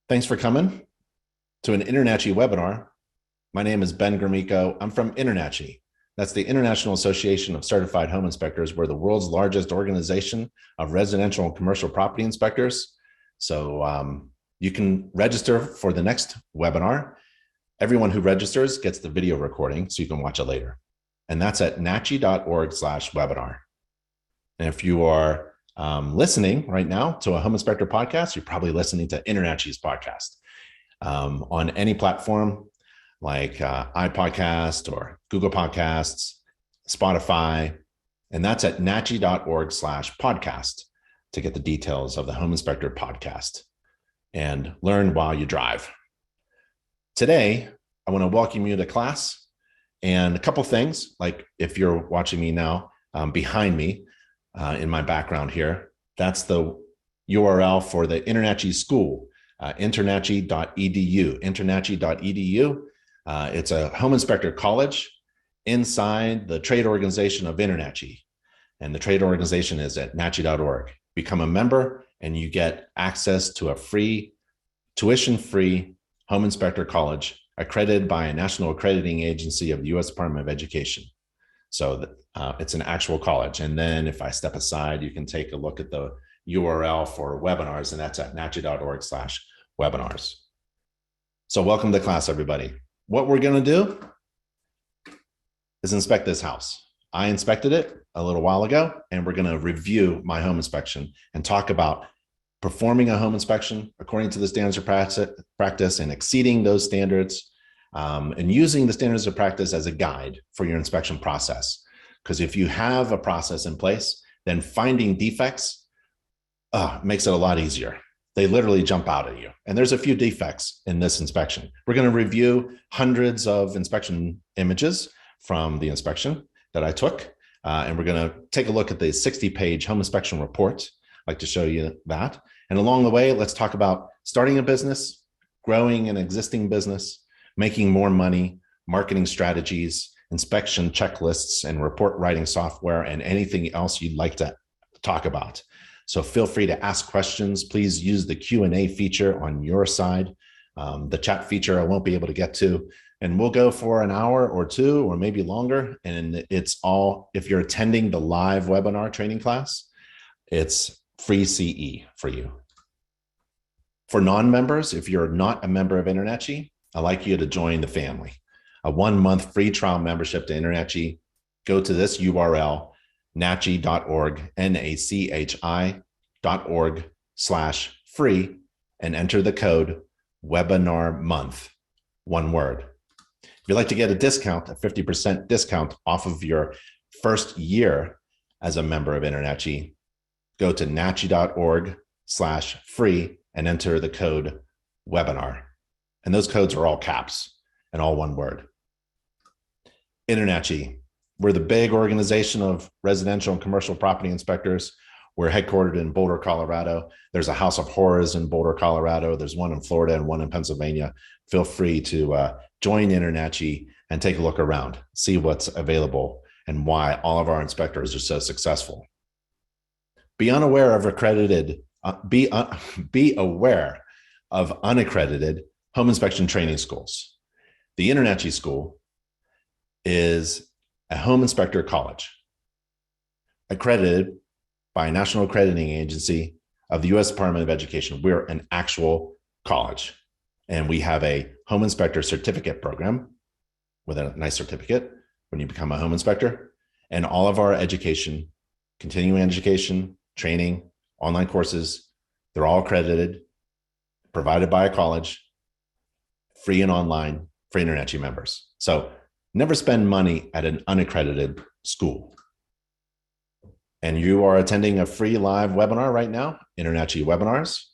Thanks for coming to an InterNACHI webinar. My name is Ben Gromyko. I'm from InterNACHI. That's the International Association of Certified Home Inspectors. We're the world's largest organization of residential and commercial property inspectors. So you can register for the next webinar. Everyone who registers gets the video recording so you can watch it later. And that's at nachi.org/webinar. And if you are listening right now to a home inspector podcast, you're probably listening to InterNACHI's podcast on any platform like iPodcast or Google Podcasts, Spotify, and that's at nachi.org/podcast to get the details of the Home Inspector podcast and learn while you drive. Today, I want to welcome you to class, and a couple things, like if you're watching me now, behind me in my background here, that's the URL for the InterNACHI school, InterNACHI.edu, InterNACHI.edu. It's a home inspector college inside the trade organization of InterNACHI. And the trade organization is at nachi.org. Become a member and you get access to a free, tuition-free home inspector college accredited by a national accrediting agency of the U.S. Department of Education. So it's an actual college. And then if I step aside, you can take a look at the URL for webinars, and that's at nachi.org/webinars. So welcome to class, everybody. What we're going to do is inspect this house. I inspected it a little while ago, and we're going to review my home inspection and talk about performing a home inspection according to the standards of practice and exceeding those standards, and using the standards of practice as a guide for your inspection process. Because if you have a process in place, then finding defects makes it a lot easier. They literally jump out at you. And there's a few defects in this inspection. We're going to review hundreds of inspection images from the inspection that I took. And we're going to take a look at the 60-page home inspection report. I'd like to show you that. And along the way, let's talk about starting a business, growing an existing business, making more money, marketing strategies, inspection checklists, and report writing software, and anything else you'd like to talk about. So feel free to ask questions. Please use the Q&A feature on your side. The chat feature I won't be able to get to. And we'll go for an hour or two, or maybe longer. And it's all, if you're attending the live webinar training class, it's free CE for you. For non-members, if you're not a member of InterNACHI, I'd like you to join the family. A 1-month free trial membership to InterNACHI. Go to this URL, nachi.org, nachi.org/free, and enter the code webinar month, one word. If you'd like to get a discount, a 50% discount off of your first year as a member of InterNACHI, go to nachi.org/free and enter the code webinar. And those codes are all caps and all one word. InterNACHI, we're the big organization of residential and commercial property inspectors. We're headquartered in Boulder, Colorado. There's a house of horrors in Boulder, Colorado. There's one in Florida and one in Pennsylvania. Feel free to join InterNACHI and take a look around, see what's available and why all of our inspectors are so successful. Be unaware of be aware of unaccredited home inspection training schools. The InterNACHI school is a home inspector college accredited by a national accrediting agency of the U.S. Department of Education. We're an actual college, and we have a home inspector certificate program with a nice certificate when you become a home inspector. And all of our education, continuing education, training, online courses, they're all accredited, provided by a college, free and online for InterNACHI members. So never spend money at an unaccredited school. And you are attending a free live webinar right now, InterNACHI webinars,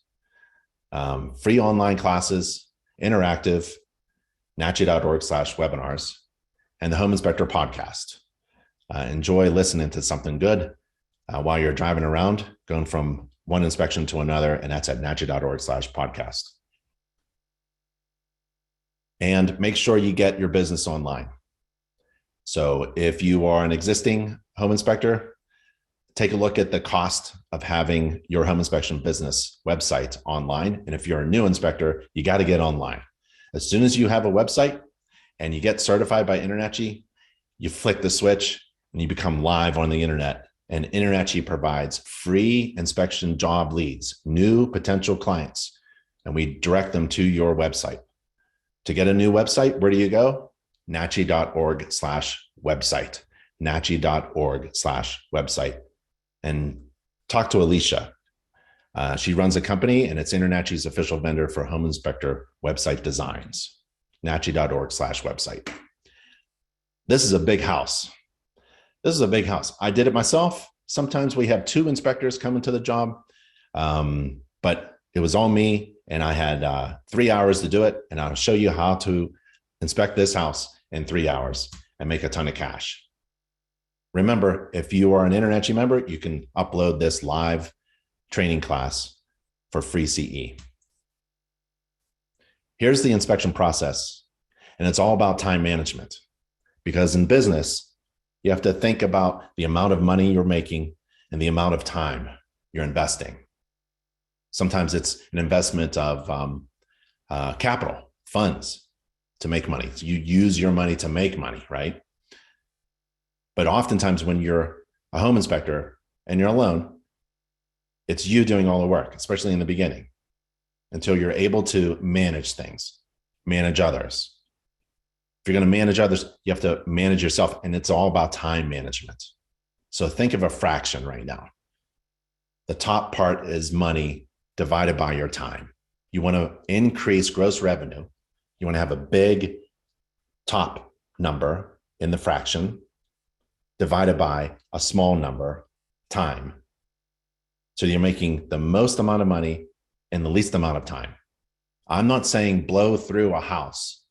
free online classes, interactive, nachi.org/webinars, and the Home Inspector podcast. Enjoy listening to something good while you're driving around, going from one inspection to another, and that's at nachi.org/podcast. And make sure you get your business online. So if you are an existing home inspector, take a look at the cost of having your home inspection business website online. And if you're a new inspector, you got to get online. As soon as you have a website and you get certified by InterNACHI, you flick the switch and you become live on the internet. And InterNACHI provides free inspection job leads, new potential clients, and we direct them to your website. To get a new website, where do you go? nachi.org/website, nachi.org/website. And talk to Alicia. She runs a company and it's InterNACHI's official vendor for home inspector website designs, nachi.org/website. This is a big house. This is a big house. I did it myself. Sometimes we have 2 inspectors coming to the job, but it was all me and I had 3 hours to do it. And I'll show you how to inspect this house in 3 hours and make a ton of cash. Remember, if you are an InterNACHI member, you can upload this live training class for free CE. Here's the inspection process, and it's all about time management. Because in business, you have to think about the amount of money you're making and the amount of time you're investing. Sometimes it's an investment of capital, funds to make money. So you use your money to make money, right? But oftentimes when you're a home inspector and you're alone, it's you doing all the work, especially in the beginning, until you're able to manage things, manage others. If you're going to manage others, you have to manage yourself, and it's all about time management. So think of a fraction right now. The top part is money divided by your time. You want to increase gross revenue. You want to have a big top number in the fraction divided by a small number, time. So you're making the most amount of money in the least amount of time. I'm not saying blow through a house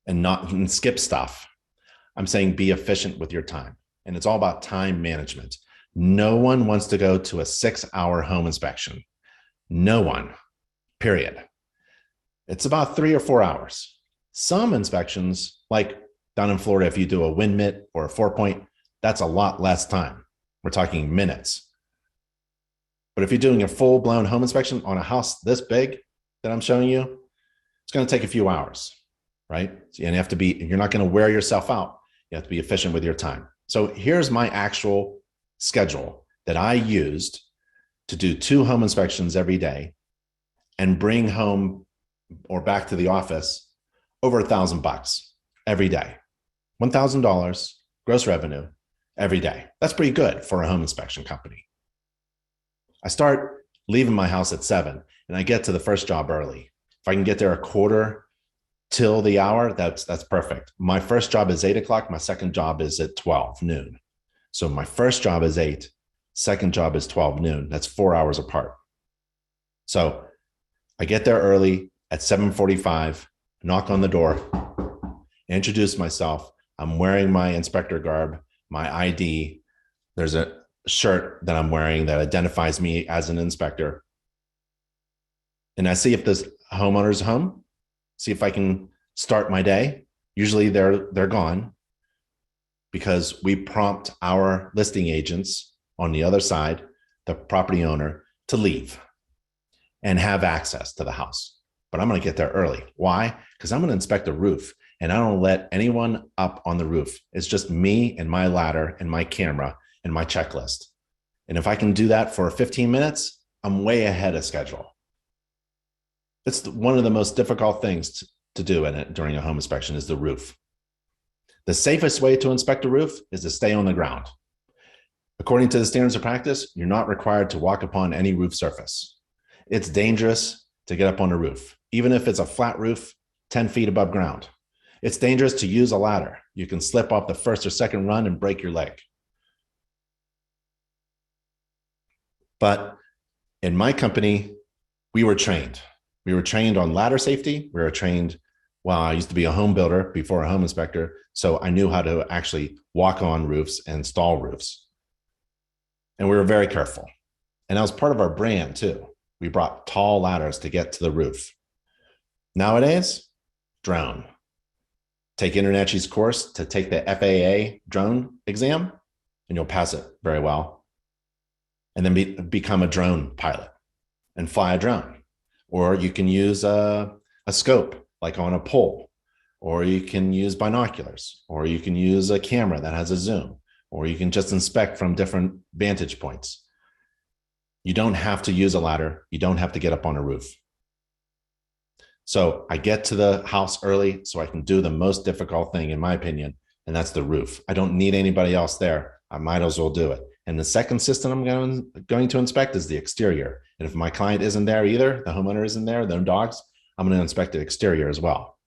and skip stuff. I'm saying be efficient with your time. And it's all about time management. No one wants to go to a 6-hour home inspection. No one, period. It's about 3 or 4 hours. Some inspections, like down in Florida, if you do a wind mitt or a 4-point, that's a lot less time. We're talking minutes. But if you're doing a full-blown home inspection on a house this big that I'm showing you, it's going to take a few hours, right? And you're not going to wear yourself out. You have to be efficient with your time. So here's my actual schedule that I used to do 2 home inspections every day and bring home or back to the office over $1,000 every day. $1,000 gross revenue every day. That's pretty good for a home inspection company. I start leaving my house at 7 and I get to the first job early. If I can get there a quarter till the hour, that's perfect. My first job is 8 o'clock. My second job is at 12 noon. So my first job is 8, second job is 12 noon. That's 4 hours apart. So I get there early at 7:45, knock on the door, introduce myself. I'm wearing my inspector garb, my ID. There's a shirt that I'm wearing that identifies me as an inspector. And I see if this homeowner's home, see if I can start my day. Usually they're gone because we prompt our listing agents on the other side, the property owner, to leave and have access to the house. But I'm going to get there early. Why? Because I'm going to inspect the roof and I don't let anyone up on the roof. It's just me and my ladder and my camera and my checklist. And if I can do that for 15 minutes, I'm way ahead of schedule. It's one of the most difficult things to do during a home inspection is the roof. The safest way to inspect a roof is to stay on the ground. According to the standards of practice, you're not required to walk upon any roof surface. It's dangerous to get up on a roof, even if it's a flat roof 10 feet above ground. It's dangerous to use a ladder. You can slip off the first or second run and break your leg. But in my company, we were trained. We were trained on ladder safety. We were trained, well, I used to be a home builder before a home inspector, so I knew how to actually walk on roofs and install roofs. And we were very careful. And that was part of our brand too. We brought tall ladders to get to the roof. Nowadays, drone. Take InterNACHI's course to take the FAA drone exam, and you'll pass it very well. and then become a drone pilot and fly a drone. Or you can use a scope like on a pole, or you can use binoculars, or you can use a camera that has a zoom, or you can just inspect from different vantage points. You don't have to use a ladder. You don't have to get up on a roof. So I get to the house early so I can do the most difficult thing, in my opinion, and that's the roof. I don't need anybody else there. I might as well do it. And the second system I'm going to inspect is the exterior. And if my client isn't there either, the homeowner isn't there, their dogs, I'm going to inspect the exterior as well.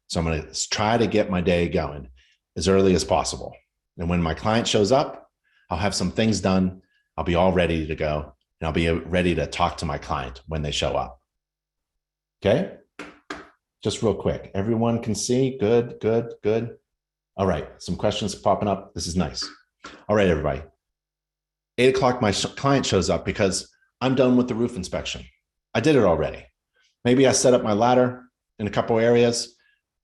So I'm going to try to get my day going as early as possible. And when my client shows up, I'll have some things done. I'll be all ready to go. And I'll be ready to talk to my client when they show up. Okay? Just real quick. Everyone can see? Good, good, good. All right. Some questions popping up. This is nice. All right, everybody. 8 o'clock, my client shows up because I'm done with the roof inspection. I did it already. Maybe I set up my ladder in a couple areas.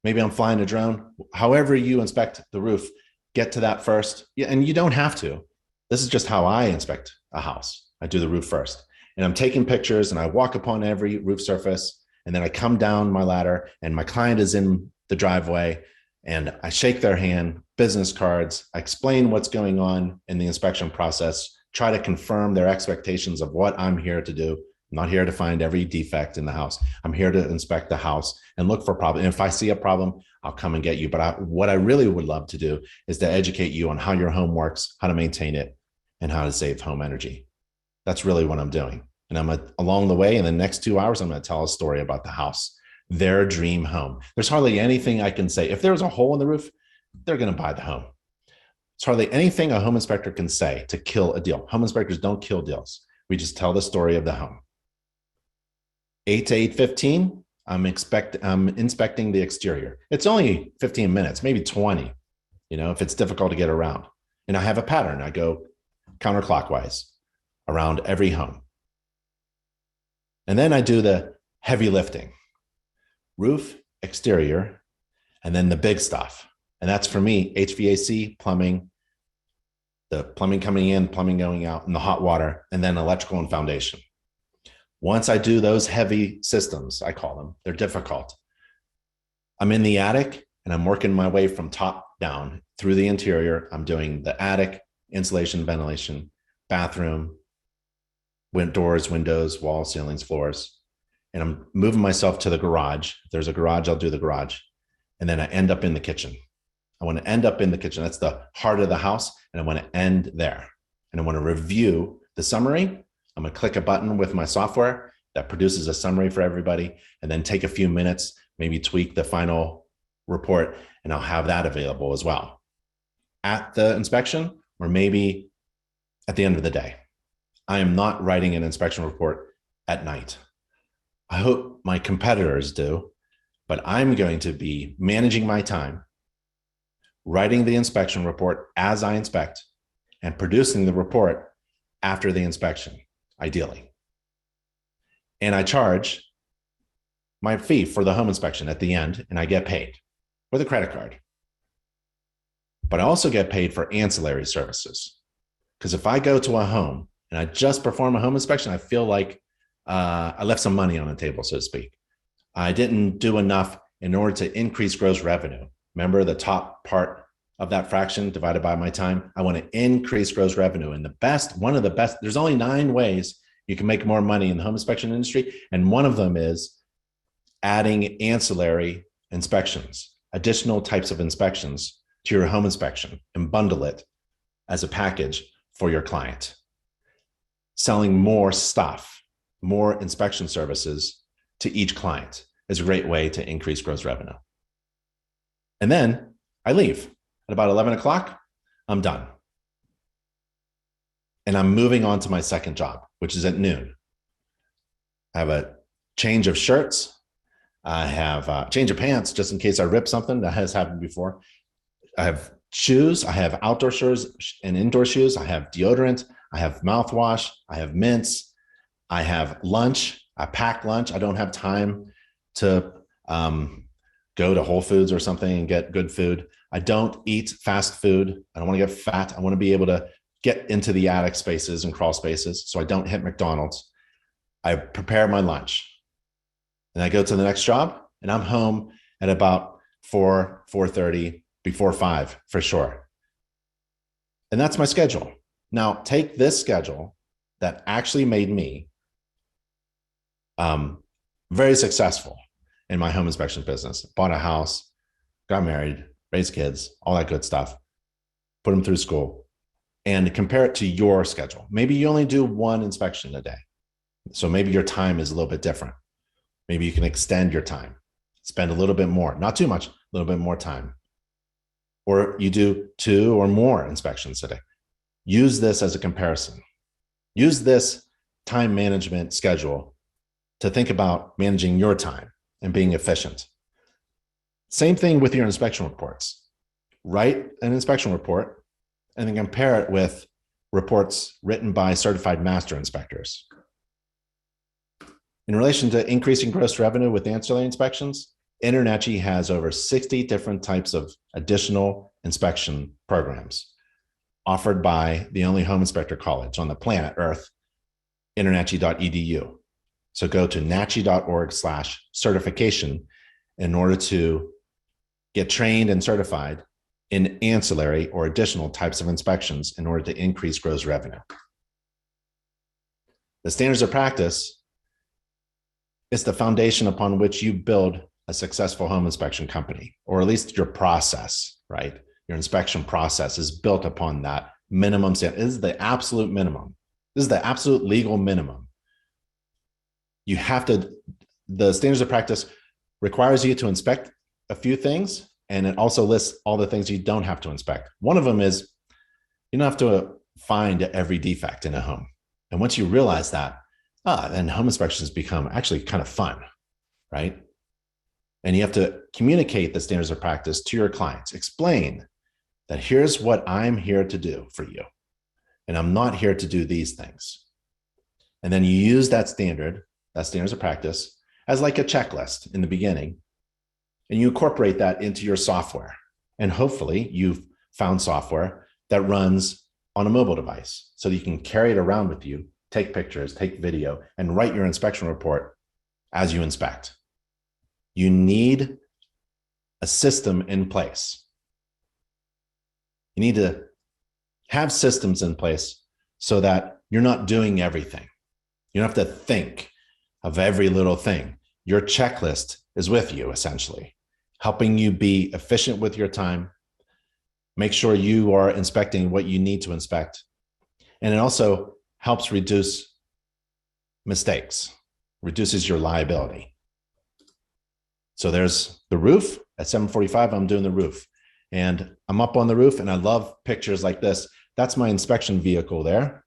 Maybe I'm flying a drone. However you inspect the roof, get to that first. Yeah, and you don't have to. This is just how I inspect a house. I do the roof first. And I'm taking pictures and I walk upon every roof surface. And then I come down my ladder and my client is in the driveway and I shake their hand, business cards. I explain what's going on in the inspection process, try to confirm their expectations of what I'm here to do. I'm not here to find every defect in the house. I'm here to inspect the house and look for problems. And if I see a problem, I'll come and get you. But what I really would love to do is to educate you on how your home works, how to maintain it, and how to save home energy. That's really what I'm doing. And along the way, in the next 2 hours, I'm going to tell a story about the house, their dream home. There's hardly anything I can say. If there was a hole in the roof, they're going to buy the home. There's hardly anything a home inspector can say to kill a deal. Home inspectors don't kill deals. We just tell the story of the home. 8 to 8:15, I'm inspecting the exterior. It's only 15 minutes, maybe 20, if it's difficult to get around. And I have a pattern. I go counterclockwise around every home. And then I do the heavy lifting, roof, exterior, and then the big stuff. And that's for me, HVAC, plumbing, the plumbing coming in, plumbing going out, and the hot water, and then electrical and foundation. Once I do those heavy systems, I call them, they're difficult. I'm in the attic and I'm working my way from top down through the interior. I'm doing the attic, insulation, ventilation, bathroom, doors, windows, walls, ceilings, floors. And I'm moving myself to the garage. If there's a garage, I'll do the garage. And then I end up in the kitchen. I want to end up in the kitchen. That's the heart of the house. And I want to end there. And I want to review the summary. I'm going to click a button with my software that produces a summary for everybody, and then take a few minutes, maybe tweak the final report, and I'll have that available as well at the inspection, or maybe at the end of the day. I am not writing an inspection report at night. I hope my competitors do, but I'm going to be managing my time, writing the inspection report as I inspect, and producing the report after the inspection, ideally. And I charge my fee for the home inspection at the end, and I get paid with a credit card. But I also get paid for ancillary services. Because if I go to a home and I just perform a home inspection, I feel like I left some money on the table, so to speak. I didn't do enough in order to increase gross revenue. Remember the top part of that fraction divided by my time? I want to increase gross revenue. And one of the best, there's only 9 ways you can make more money in the home inspection industry. And one of them is adding ancillary inspections, additional types of inspections to your home inspection, and bundle it as a package for your client. Selling more stuff, more inspection services to each client is a great way to increase gross revenue. And then I leave at about 11 o'clock. I'm done. And I'm moving on to my second job, which is at noon. I have a change of shirts. I have a change of pants just in case I rip something. That has happened before. I have shoes. I have outdoor shoes and indoor shoes. I have deodorant. I have mouthwash. I have mints. I have lunch. I pack lunch. I don't have time to go to Whole Foods or something and get good food. I don't eat fast food. I don't want to get fat. I want to be able to get into the attic spaces and crawl spaces so I don't hit McDonald's. I prepare my lunch and I go to the next job and I'm home at about 4:30, before 5 for sure. And that's my schedule. Now take this schedule that actually made me very successful in my home inspection business. Bought a house, got married, raised kids, all that good stuff, put them through school, and compare it to your schedule. Maybe you only do one inspection a day. So maybe your time is a little bit different. Maybe you can extend your time, spend a little bit more, not too much, a little bit more time. Or you do 2 or more inspections a day. Use this as a comparison. Use this time management schedule to think about managing your time and being efficient. Same thing with your inspection reports. Write an inspection report and then compare it with reports written by certified master inspectors. In relation to increasing gross revenue with ancillary inspections, InterNACHI has over 60 different types of additional inspection programs offered by the only home inspector college on the planet Earth, internachi.edu. So go to nachi.org/certification in order to get trained and certified in ancillary or additional types of inspections in order to increase gross revenue. The standards of practice is the foundation upon which you build a successful home inspection company, or at least your process, right? Your inspection process is built upon that minimum standard. This is the absolute minimum. This is the absolute legal minimum. You have to, the standards of practice requires you to inspect a few things, and it also lists all the things you don't have to inspect. One of them is you don't have to find every defect in a home. And once you realize that, then home inspections become actually kind of fun, right? And you have to communicate the standards of practice to your clients. Explain that here's what I'm here to do for you. And I'm not here to do these things. And then you use that standards of practice as like a checklist in the beginning. And you incorporate that into your software. And hopefully you've found software that runs on a mobile device so that you can carry it around with you, take pictures, take video, and write your inspection report as you inspect. You need a system in place. You need to have systems in place so that you're not doing everything. You don't have to think of every little thing. Your checklist is with you, essentially, helping you be efficient with your time, make sure you are inspecting what you need to inspect. And it also helps reduce mistakes, reduces your liability. So there's the roof. At 7:45, I'm doing the roof. And I'm up on the roof, and I love pictures like this. That's my inspection vehicle there.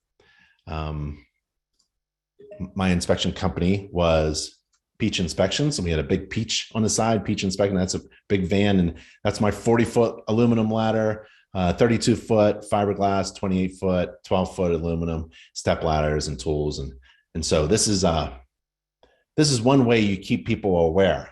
My inspection company was Peach Inspections, and we had a big peach on the side, Peach Inspection. That's a big van, and that's my 40-foot aluminum ladder, 32-foot fiberglass, 28-foot, 12-foot aluminum step ladders and tools. And so this is one way you keep people aware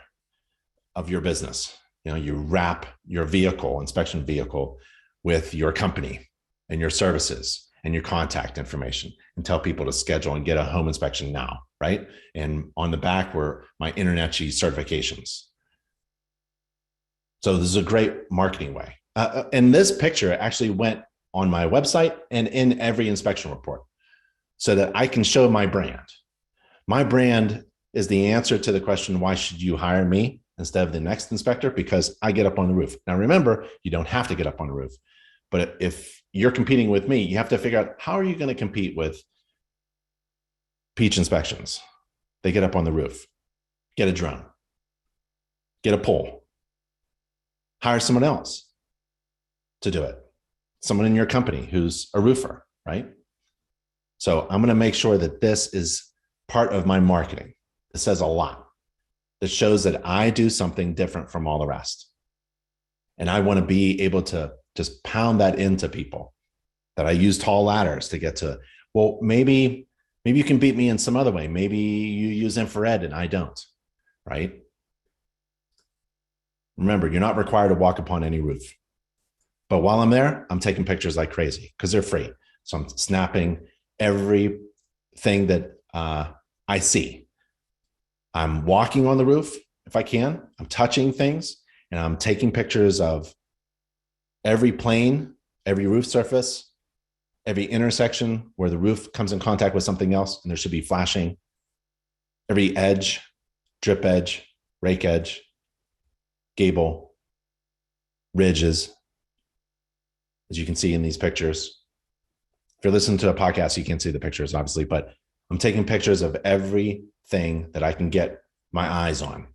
of your business. You know, you wrap your vehicle, inspection vehicle, with your company and your services and your contact information, and tell people to schedule and get a home inspection now, right? And on the back were my InterNACHI certifications. So this is a great marketing way. And this picture actually went on my website and in every inspection report so that I can show my brand. My brand is the answer to the question, why should you hire me instead of the next inspector? Because I get up on the roof. Now, remember, you don't have to get up on the roof. But if you're competing with me, you have to figure out, how are you going to compete with Peach Inspections? They get up on the roof, get a drone, get a pole, hire someone else to do it. Someone in your company who's a roofer, right? So I'm going to make sure that this is part of my marketing. It says a lot. It shows that I do something different from all the rest. And I want to be able to just pound that into people, that I use tall ladders to get to, well, maybe you can beat me in some other way. Maybe you use infrared and I don't, right? Remember, you're not required to walk upon any roof. But while I'm there, I'm taking pictures like crazy because they're free. So I'm snapping everything that I see. I'm walking on the roof if I can. I'm touching things, and I'm taking pictures of every plane, every roof surface, every intersection where the roof comes in contact with something else, and there should be flashing. Every edge, drip edge, rake edge, gable, ridges, as you can see in these pictures. If you're listening to a podcast, you can't see the pictures, obviously, but I'm taking pictures of everything that I can get my eyes on,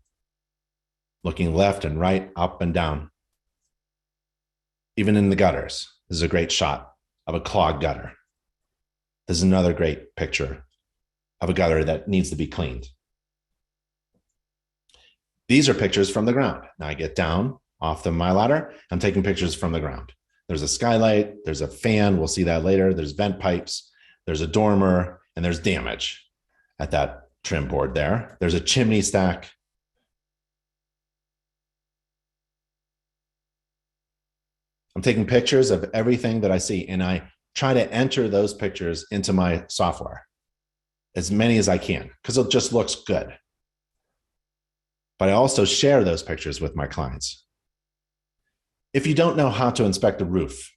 looking left and right, up and down. Even in the gutters, this is a great shot of a clogged gutter. This is another great picture of a gutter that needs to be cleaned. These are pictures from the ground. Now I get down off my ladder. I'm taking pictures from the ground. There's a skylight, there's a fan, we'll see that later. There's vent pipes, there's a dormer, and there's damage at that trim board there. There's a chimney stack. I'm taking pictures of everything that I see, and I try to enter those pictures into my software, as many as I can, because it just looks good. But I also share those pictures with my clients. If you don't know how to inspect a roof,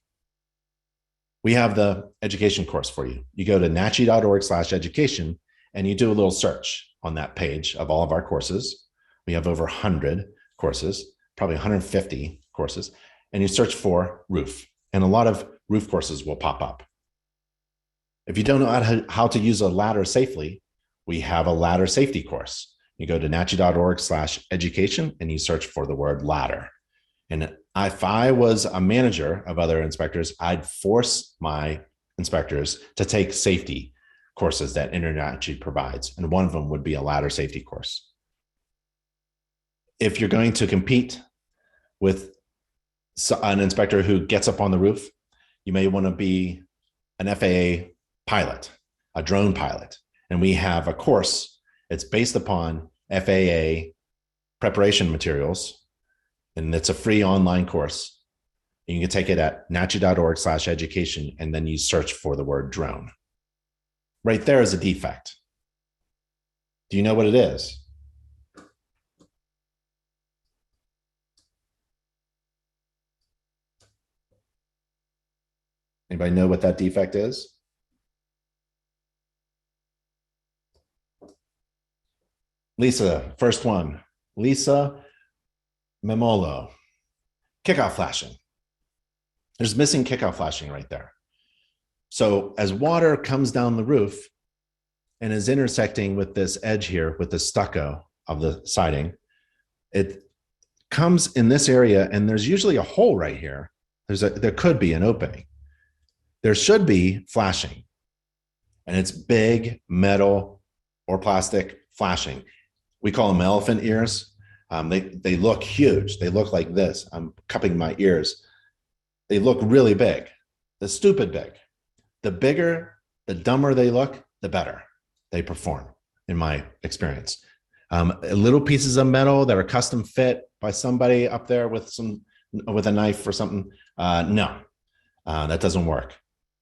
we have the education course for you. You go to nachi.org/education, and you do a little search on that page of all of our courses. We have over 100 courses, probably 150 courses, and you search for roof, and a lot of roof courses will pop up. If you don't know how to use a ladder safely, we have a ladder safety course. You go to nachi.org/education, and you search for the word ladder. And if I was a manager of other inspectors, I'd force my inspectors to take safety courses that InterNACHI provides. And one of them would be a ladder safety course. If you're going to compete with an inspector who gets up on the roof, you may want to be an FAA pilot, a drone pilot. And we have a course. It's based upon FAA preparation materials, and it's a free online course. You can take it at nachi.org/education, and then you search for the word drone. Right there is a defect. Do you know what it is? Anybody know what that defect is? Lisa, first one. Lisa Memolo, kickoff flashing. There's missing kickoff flashing right there. So as water comes down the roof and is intersecting with this edge here, with the stucco of the siding, it comes in this area, and there's usually a hole right here. There could be an opening. There should be flashing, and it's big metal or plastic flashing. We call them elephant ears. They look huge. They look like this. I'm cupping my ears. They look really big. The stupid big. The bigger, the dumber they look, the better they perform, in my experience. Little pieces of metal that are custom fit by somebody up there with a knife or something. No, that doesn't work.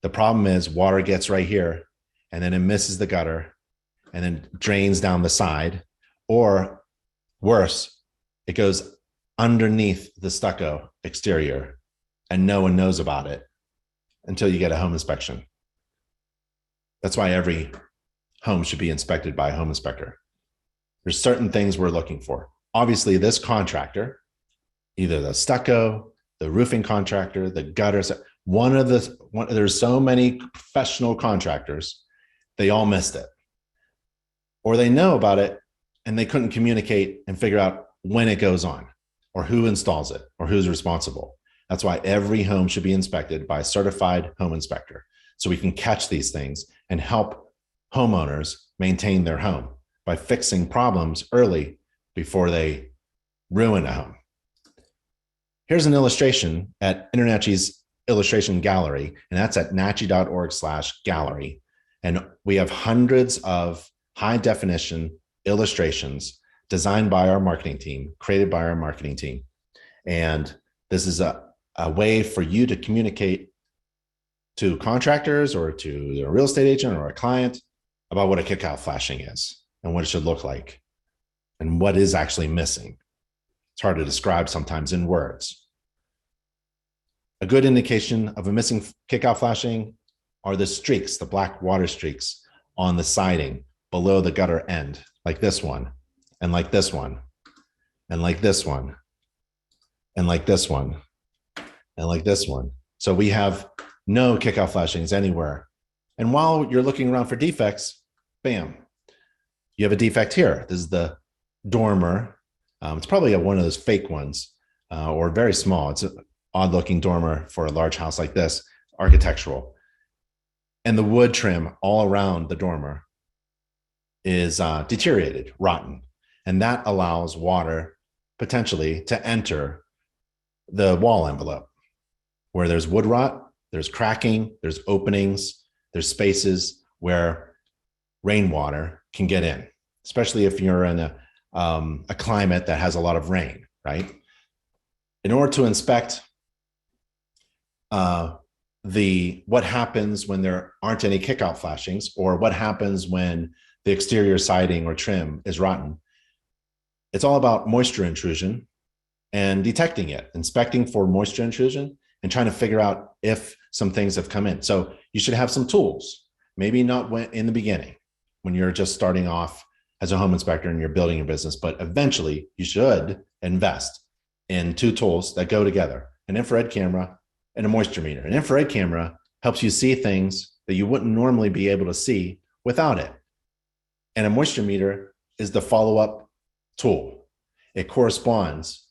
The problem is water gets right here, and then it misses the gutter, and then drains down the side, or worse, it goes underneath the stucco exterior, and no one knows about it until you get a home inspection. That's why every home should be inspected by a home inspector. There's certain things we're looking for. Obviously, this contractor, either the stucco, the roofing contractor, the gutters, there's so many professional contractors, they all missed it. Or they know about it and they couldn't communicate and figure out when it goes on, or who installs it, or who's responsible. That's why every home should be inspected by a certified home inspector, so we can catch these things and help homeowners maintain their home by fixing problems early before they ruin a home. Here's an illustration at InterNACHI's illustration gallery, and that's at nachi.org/gallery. And we have hundreds of high definition illustrations designed by our marketing team, created by our marketing team. And this is a way for you to communicate to contractors or to a real estate agent or a client about what a kickout flashing is and what it should look like and what is actually missing. It's hard to describe sometimes in words. A good indication of a missing kickout flashing are the streaks, the black water streaks on the siding below the gutter end, like this one, and like this one, and like this one, and like this one, and like this one. So we have no kickout flashings anywhere. And while you're looking around for defects, bam, you have a defect here. This is the dormer. It's probably one of those fake ones or very small. It's an odd looking dormer for a large house like this, architectural. And the wood trim all around the dormer is deteriorated, rotten. And that allows water potentially to enter the wall envelope. Where there's wood rot, there's cracking, there's openings, there's spaces where rainwater can get in, especially if you're in a climate that has a lot of rain, right? In order to inspect what happens when there aren't any kickout flashings, or what happens when the exterior siding or trim is rotten, it's all about moisture intrusion and detecting it, inspecting for moisture intrusion and trying to figure out if some things have come in. So you should have some tools, maybe not in the beginning when you're just starting off as a home inspector and you're building your business, but eventually you should invest in two tools that go together, an infrared camera and a moisture meter. An infrared camera helps you see things that you wouldn't normally be able to see without it. And a moisture meter is the follow-up tool. It corresponds,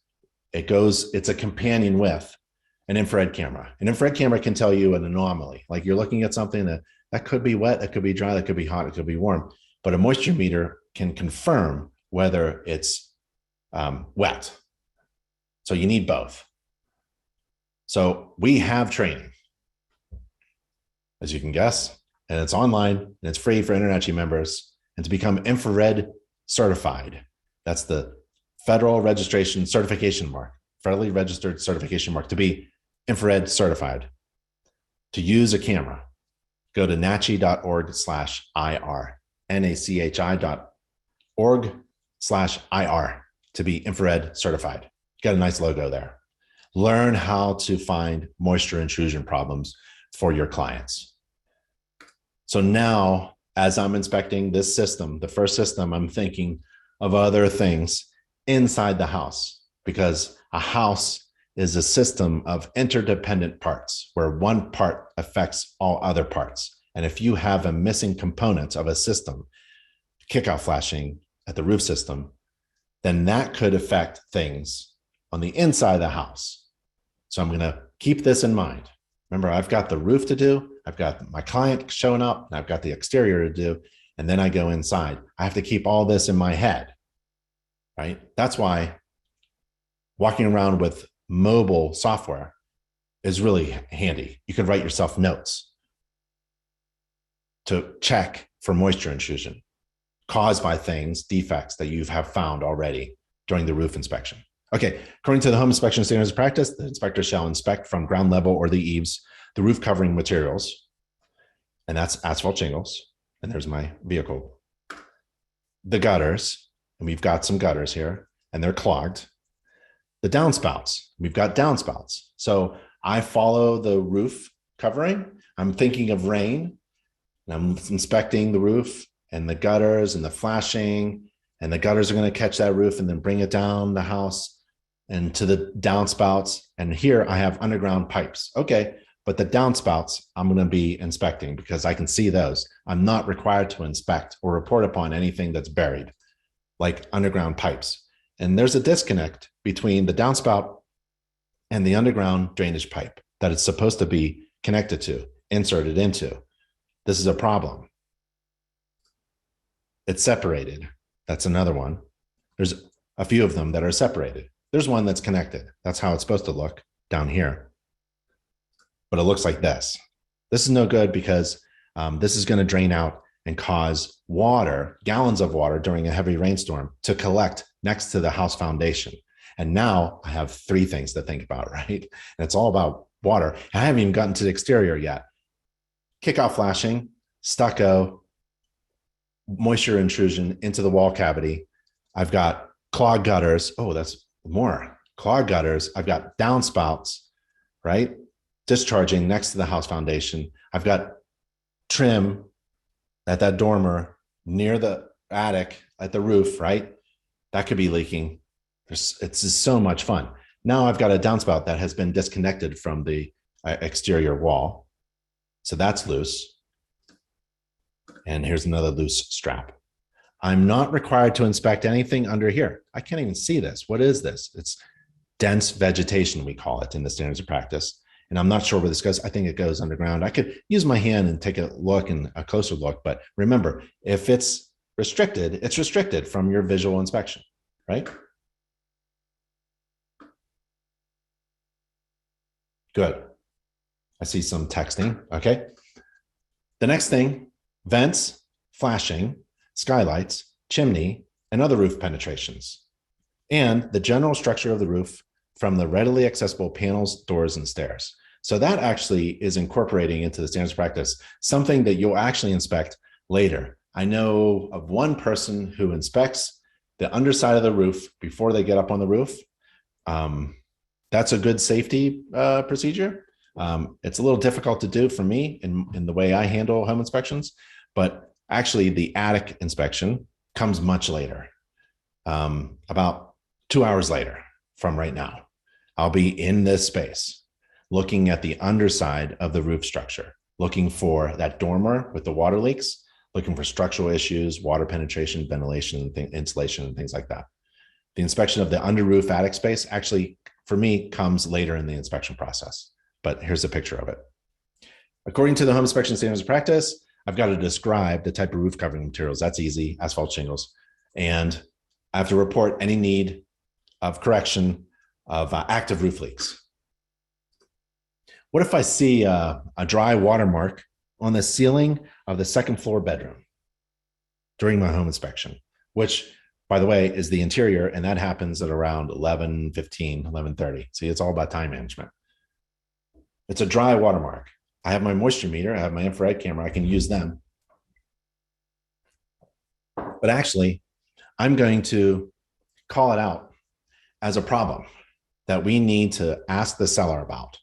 it's a companion with an infrared camera. An infrared camera can tell you an anomaly, like you're looking at something that could be wet, that could be dry, that could be hot, it could be warm. But a moisture meter can confirm whether it's wet. So you need both. So we have training, as you can guess, and it's online and it's free for InterNACHI members. And to become infrared certified, that's the federal registration certification mark, federally registered certification mark to be infrared certified. To use a camera, go to nachi.org/IR, nachi.org/IR to be infrared certified. Got a nice logo there. Learn how to find moisture intrusion problems for your clients. So now, as I'm inspecting this system, the first system, I'm thinking of other things inside the house, because a house is a system of interdependent parts where one part affects all other parts. And if you have a missing component of a system, kickout flashing at the roof system, then that could affect things on the inside of the house. So I'm going to keep this in mind. Remember, I've got the roof to do, I've got my client showing up, and I've got the exterior to do, and then I go inside. I have to keep all this in my head, right? That's why walking around with mobile software is really handy. You can write yourself notes to check for moisture intrusion caused by things, defects that you have found already during the roof inspection. Okay, according to the Home Inspection Standards of Practice, the inspector shall inspect from ground level or the eaves the roof covering materials, and that's asphalt shingles, and there's my vehicle. The gutters, and we've got some gutters here, and they're clogged. The downspouts, we've got downspouts. So I follow the roof covering. I'm thinking of rain, and I'm inspecting the roof and the gutters and the flashing, and the gutters are going to catch that roof and then bring it down the house and to the downspouts. And here I have underground pipes. Okay, but the downspouts I'm going to be inspecting because I can see those. I'm not required to inspect or report upon anything that's buried, like underground pipes. And there's a disconnect between the downspout and the underground drainage pipe that it's supposed to be connected to, inserted into. This is a problem. It's separated. That's another one. There's a few of them that are separated. There's one that's connected. That's how it's supposed to look down here. But it looks like this. This is no good because this is going to drain out and cause water, gallons of water during a heavy rainstorm to collect next to the house foundation. And now I have three things to think about, right? And it's all about water. I haven't even gotten to the exterior yet. kickout flashing, stucco, moisture intrusion into the wall cavity. I've got clogged gutters. Oh, that's more clogged gutters. I've got downspouts, right? Discharging next to the house foundation. I've got trim at that dormer near the attic at the roof, right? That could be leaking. It's just so much fun. Now I've got a downspout that has been disconnected from the exterior wall. So that's loose. And here's another loose strap. I'm not required to inspect anything under here. I can't even see this. What is this? It's dense vegetation, we call it in the standards of practice. And I'm not sure where this goes. I think it goes underground. I could use my hand and take a look and a closer look. But remember, if it's restricted from your visual inspection, right? Good. I see some texting. Okay. The next thing, vents, flashing, skylights, chimney, and other roof penetrations, and the general structure of the roof from the readily accessible panels, doors, and stairs. So that actually is incorporating into the standards of practice something that you'll actually inspect later. I know of one person who inspects the underside of the roof before they get up on the roof. That's a good safety procedure. It's a little difficult to do for me in the way I handle home inspections, but actually the attic inspection comes much later, about 2 hours later from right now. I'll be in this space looking at the underside of the roof structure, looking for that dormer with the water leaks, looking for structural issues, water penetration, ventilation, insulation, and things like that. The inspection of the under roof attic space actually, for me, comes later in the inspection process. But here's a picture of it. According to the home inspection standards of practice, I've got to describe the type of roof covering materials. That's easy, asphalt shingles. And I have to report any need of correction of active roof leaks. What if I see a dry watermark on the ceiling of the second floor bedroom during my home inspection, which, by the way, is the interior, and that happens at around 11:15, 11:30. See, it's all about time management. It's a dry watermark. I have my moisture meter. I have my infrared camera. I can use them. But actually, I'm going to call it out as a problem that we need to ask the seller about,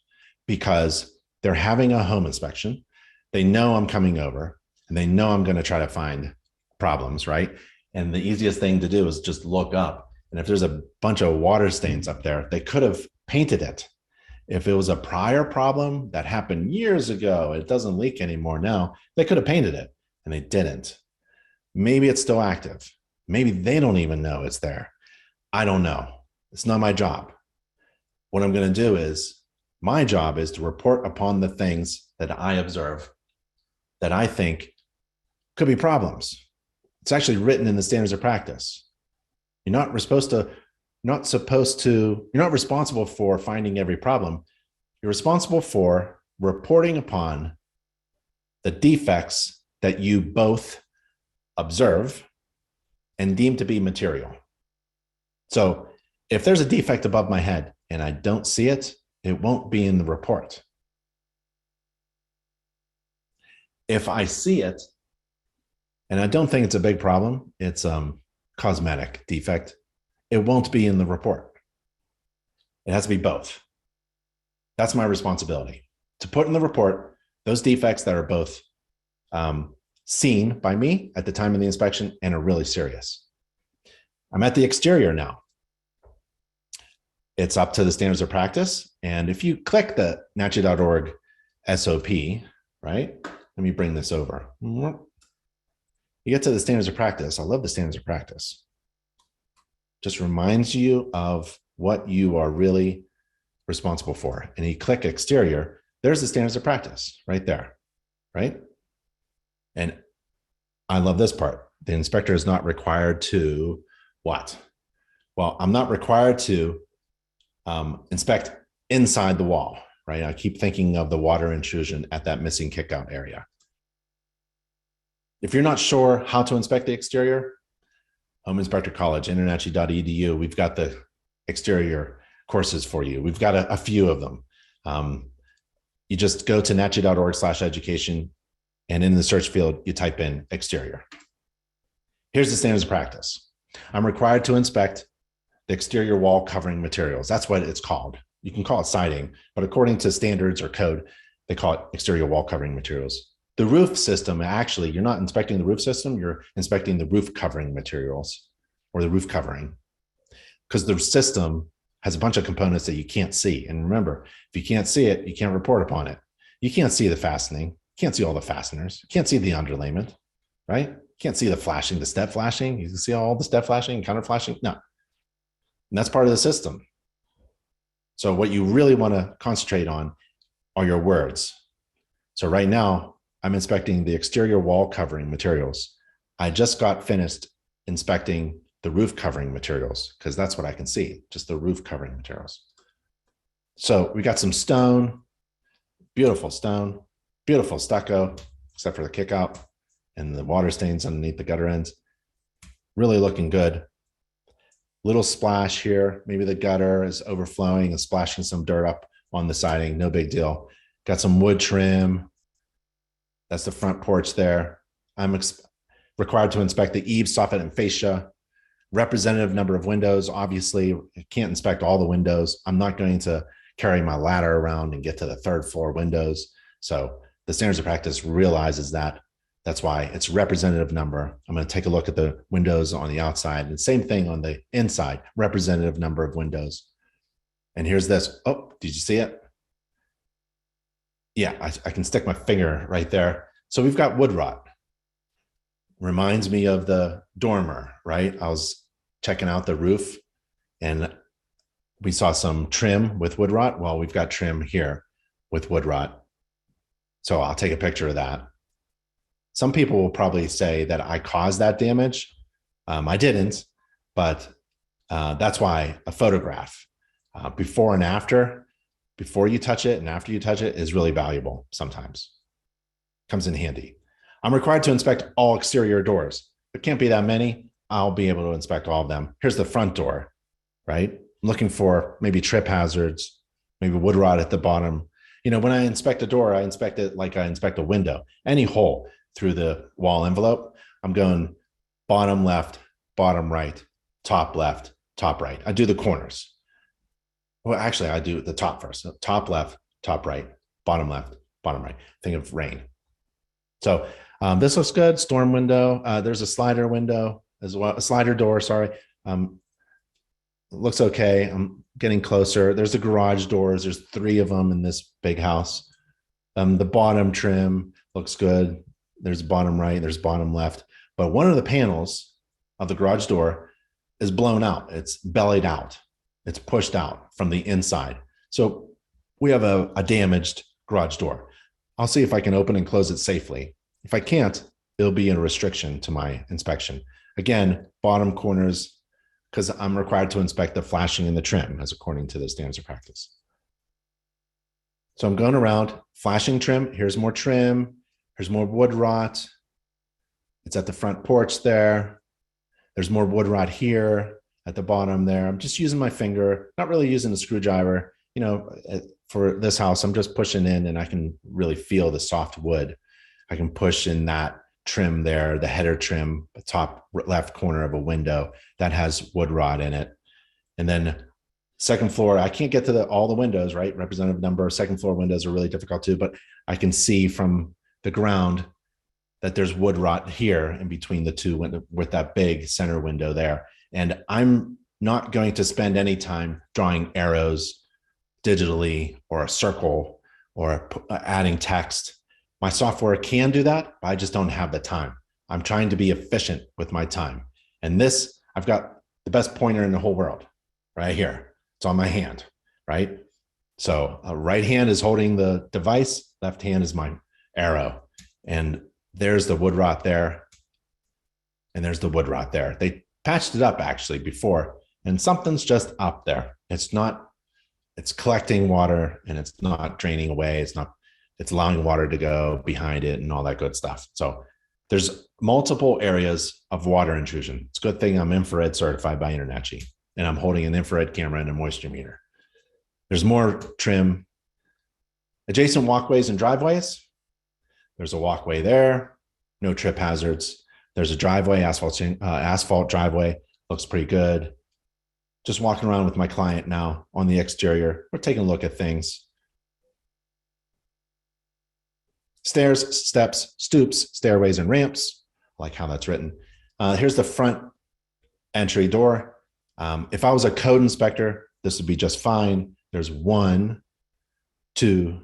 because they're having a home inspection. They know I'm coming over, and they know I'm going to try to find problems, right? And the easiest thing to do is just look up. And if there's a bunch of water stains up there, they could have painted it. If it was a prior problem that happened years ago, it doesn't leak anymore now, they could have painted it, and they didn't. Maybe it's still active. Maybe they don't even know it's there. I don't know. It's not my job. What I'm going to do is, my job is to report upon the things that I observe that I think could be problems. It's actually written in the standards of practice. You're not responsible for finding every problem. You're responsible for reporting upon the defects that you both observe and deem to be material. So if there's a defect above my head and I don't see it, it won't be in the report. If I see it, and I don't think it's a big problem, it's cosmetic defect, it won't be in the report. It has to be both. That's my responsibility, to put in the report those defects that are both seen by me at the time of the inspection and are really serious. I'm at the exterior now. It's up to the standards of practice. And if you click the NACHI.org SOP, right? Let me bring this over. You get to the standards of practice. I love the standards of practice. Just reminds you of what you are really responsible for. And you click exterior, there's the standards of practice right there, right? And I love this part. The inspector is not required to what? Well, I'm not required to inspect inside the wall, right? I keep thinking of the water intrusion at that missing kickout area. If you're not sure how to inspect the exterior, Home Inspector College, InterNACHI.edu, we've got the exterior courses for you. We've got a few of them. You just go to NACHI.org/education. And in the search field, you type in exterior. Here's the standards of practice. I'm required to inspect the exterior wall covering materials. That's what it's called. You can call it siding, but according to standards or code, they call it exterior wall covering materials. The roof system, actually, you're not inspecting the roof system, you're inspecting the roof covering materials or the roof covering, because the system has a bunch of components that you can't see. And remember, if you can't see it, you can't report upon it. You can't see the fastening, you can't see all the fasteners, you can't see the underlayment, right? You can't see the flashing, the step flashing. You can see all the step flashing, counter flashing. No. And that's part of the system. So what you really want to concentrate on are your words. So right now, I'm inspecting the exterior wall covering materials. I just got finished inspecting the roof covering materials because that's what I can see, just the roof covering materials. So we got some stone, beautiful stone, beautiful stucco, except for the kick out and the water stains underneath the gutter ends. Really looking good. Little splash here. Maybe the gutter is overflowing and splashing some dirt up on the siding. No big deal. Got some wood trim. That's the front porch there. I'm required to inspect the eaves, soffit, and fascia. Representative number of windows. Obviously, I can't inspect all the windows. I'm not going to carry my ladder around and get to the third floor windows. So the standards of practice realizes that. That's why it's representative number. I'm going to take a look at the windows on the outside, and same thing on the inside, representative number of windows. And here's this. Oh, did you see it? Yeah, I can stick my finger right there. So we've got wood rot. Reminds me of the dormer, right? I was checking out the roof and we saw some trim with wood rot. Well, we've got trim here with wood rot. So I'll take a picture of that. Some people will probably say that I caused that damage. I didn't, but that's why a photograph before and after, before you touch it and after you touch it, is really valuable sometimes. Comes in handy. I'm required to inspect all exterior doors. There can't be that many. I'll be able to inspect all of them. Here's the front door, right? I'm looking for maybe trip hazards, maybe wood rot at the bottom. You know, when I inspect a door, I inspect it like I inspect a window. Any hole through the wall envelope, I'm going bottom left, bottom right, top left, top right. I do the corners. Well, actually, I do the top first. So top left, top right, bottom left, bottom right. Think of rain. So this looks good. Storm window. There's a slider window as well. A slider door, sorry. Looks okay. I'm getting closer. There's the garage doors. There's 3 of them in this big house. The bottom trim looks good. There's bottom right, there's bottom left. But one of the panels of the garage door is blown out. It's bellied out. It's pushed out from the inside. So we have a damaged garage door. I'll see if I can open and close it safely. If I can't, it'll be a restriction to my inspection. Again, bottom corners, because I'm required to inspect the flashing and the trim as according to the standards of practice. So I'm going around, flashing trim. Here's more trim. Here's more wood rot. It's at the front porch there. There's more wood rot here at the bottom there. I'm just using my finger, not really using a screwdriver. You know, for this house, I'm just pushing in and I can really feel the soft wood. I can push in that trim there, the header trim, the top left corner of a window that has wood rot in it. And then second floor, I can't get to all the windows, right? Representative number of second floor windows are really difficult too, but I can see from the ground that there's wood rot here in between the 2 windows with that big center window there. And I'm not going to spend any time drawing arrows digitally or a circle or adding text. My software can do that, but I just don't have the time. I'm trying to be efficient with my time. And this, I've got the best pointer in the whole world right here. It's on my hand, right? So right hand is holding the device, left hand is my arrow. And there's the wood rot there. And there's the wood rot there. They patched it up actually before, and something's just up there. It's collecting water and it's not draining away. It's allowing water to go behind it and all that good stuff. So there's multiple areas of water intrusion. It's a good thing I'm infrared certified by InterNACHI, and I'm holding an infrared camera and a moisture meter. There's more trim. Adjacent walkways and driveways. There's a walkway there, no trip hazards. There's a driveway, asphalt driveway, looks pretty good. Just walking around with my client now on the exterior. We're taking a look at things. Stairs, steps, stoops, stairways, and ramps. I like how that's written. Here's the front entry door. If I was a code inspector, this would be just fine. There's 1, 2,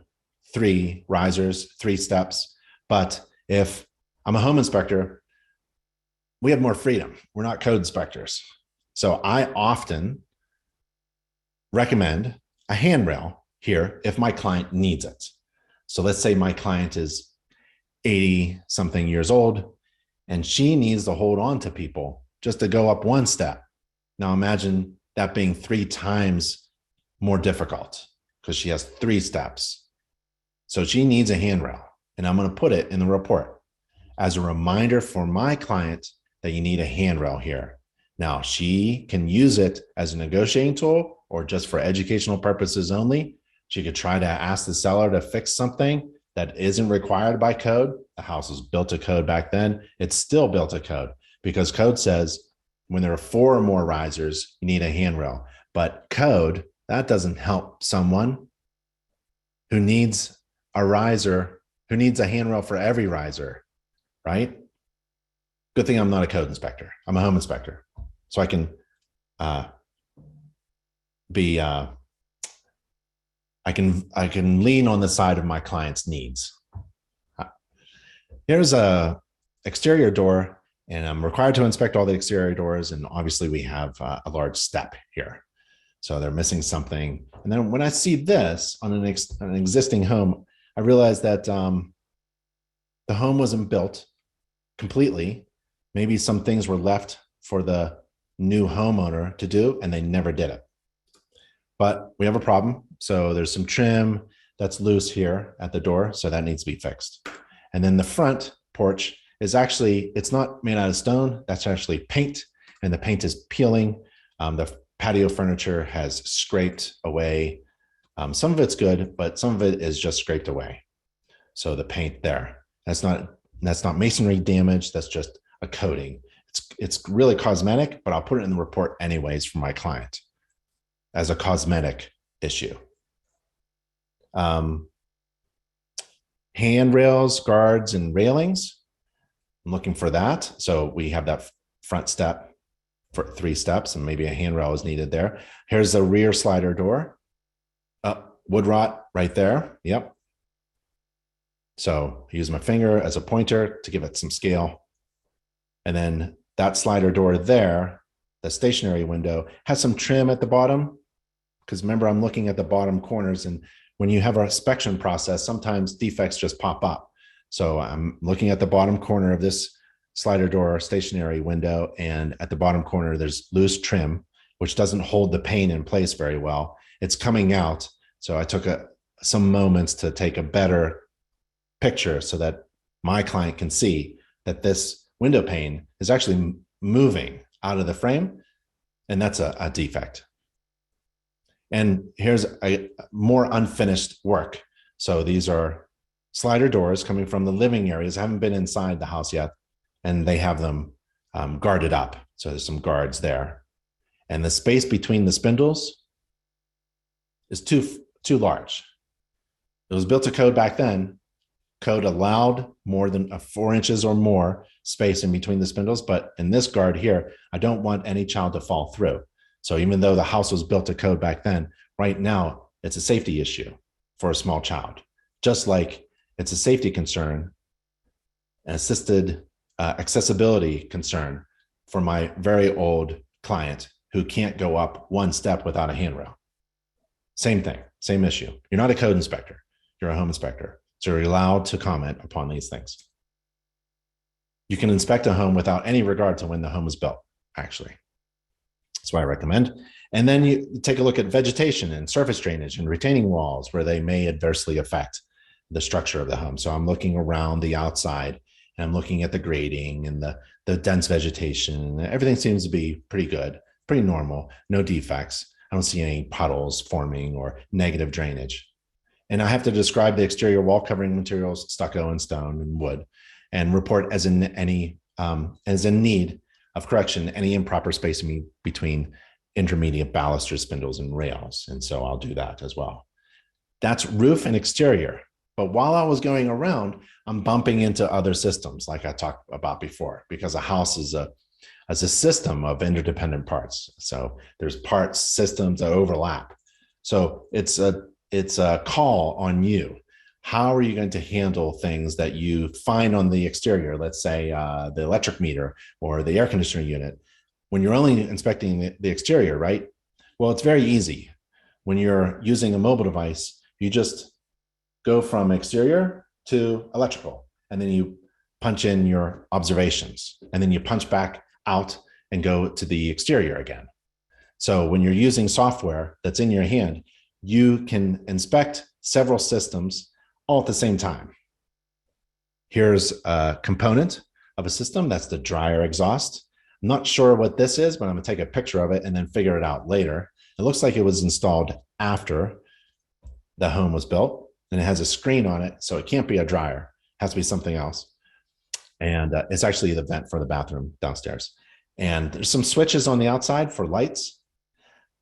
3 risers, 3 steps. But if I'm a home inspector, we have more freedom. We're not code inspectors. So I often recommend a handrail here if my client needs it. So let's say my client is 80 something years old and she needs to hold on to people just to go up 1 step. Now imagine that being 3 times more difficult because she has 3 steps. So she needs a handrail, and I'm going to put it in the report as a reminder for my client that you need a handrail here. Now she can use it as a negotiating tool or just for educational purposes only. She could try to ask the seller to fix something that isn't required by code. The house was built to code back then. It's still built to code because code says when there are 4 or more risers, you need a handrail. But code, that doesn't help someone who needs a riser, who needs a handrail for every riser, right? Good thing I'm not a code inspector. I'm a home inspector. So I can I can lean on the side of my client's needs. Here's a exterior door, and I'm required to inspect all the exterior doors. And obviously we have a large step here. So they're missing something. And then when I see this on an existing home, I realized that the home wasn't built completely. Maybe some things were left for the new homeowner to do, and they never did it. But we have a problem. So there's some trim that's loose here at the door. So that needs to be fixed. And then the front porch is actually, it's not made out of stone. That's actually paint, and the paint is peeling. The patio furniture has scraped away. Some of it's good, but some of it is just scraped away. So the paint there, that's not masonry damage. That's just a coating. It's really cosmetic, but I'll put it in the report anyways for my client as a cosmetic issue. Handrails, guards, and railings. I'm looking for that. So we have that front step for 3 steps, and maybe a handrail is needed there. Here's the rear slider door. Wood rot right there. Yep. So I use my finger as a pointer to give it some scale. And then that slider door there, the stationary window, has some trim at the bottom. Because remember, I'm looking at the bottom corners, and when you have a inspection process, sometimes defects just pop up. So I'm looking at the bottom corner of this slider door stationary window, and at the bottom corner, there's loose trim, which doesn't hold the pane in place very well. It's coming out. So I took some moments to take a better picture so that my client can see that this window pane is actually moving out of the frame, and that's a defect. And here's a more unfinished work. So these are slider doors coming from the living areas. I haven't been inside the house yet, and they have them guarded up. So there's some guards there. And the space between the spindles is too large. It was built to code back then. Code allowed more than 4 inches or more space in between the spindles. But in this guard here, I don't want any child to fall through. So even though the house was built to code back then, right now, it's a safety issue for a small child. Just like it's a safety concern, an assisted accessibility concern for my very old client who can't go up 1 step without a handrail. Same thing, same issue. You're not a code inspector, you're a home inspector. So you're allowed to comment upon these things. You can inspect a home without any regard to when the home was built, actually. That's what I recommend. And then you take a look at vegetation and surface drainage and retaining walls where they may adversely affect the structure of the home. So I'm looking around the outside, and I'm looking at the grading and the dense vegetation. Everything seems to be pretty good, pretty normal, no defects. I don't see any puddles forming or negative drainage. And I have to describe the exterior wall covering materials, stucco and stone and wood, and report as in need of correction any improper spacing between intermediate balusters, spindles, and rails. And so I'll do that as well. That's roof and exterior. But while I was going around, I'm bumping into other systems like I talked about before, because a house is a system of interdependent parts. So there's parts, systems that overlap. So it's a call on you. How are you going to handle things that you find on the exterior? Let's say the electric meter or the air conditioner unit, when you're only inspecting the exterior, right? Well, it's very easy. When you're using a mobile device, you just go from exterior to electrical, and then you punch in your observations, and then you punch back out and go to the exterior again. So when you're using software that's in your hand, you can inspect several systems all at the same time. Here's a component of a system. That's the dryer exhaust. I'm not sure what this is, but I'm going to take a picture of it and then figure it out later. It looks like it was installed after the home was built, and it has a screen on it, so it can't be a dryer. It has to be something else. And it's actually the vent for the bathroom downstairs. And there's some switches on the outside for lights.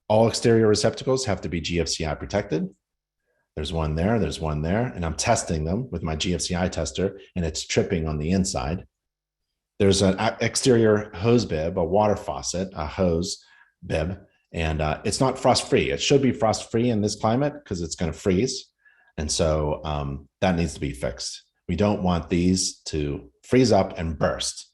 All exterior receptacles have to be GFCI protected. There's one there, and I'm testing them with my GFCI tester, and it's tripping on the inside. There's an exterior hose bib, a water faucet, a hose bib, and it's not frost-free. It should be frost-free in this climate because it's going to freeze. And so that needs to be fixed. We don't want these to freeze up and burst.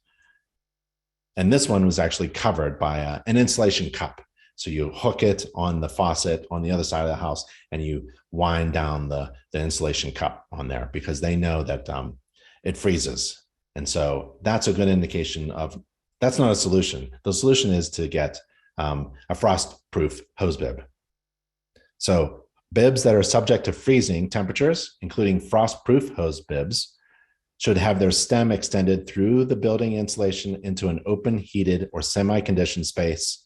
And this one was actually covered by an insulation cup. So you hook it on the faucet on the other side of the house, and you wind down the insulation cup on there, because they know that it freezes. And so that's a good indication of, that's not a solution. The solution is to get a frost-proof hose bib. So bibs that are subject to freezing temperatures, including frost-proof hose bibs, should have their stem extended through the building insulation into an open, heated, or semi-conditioned space.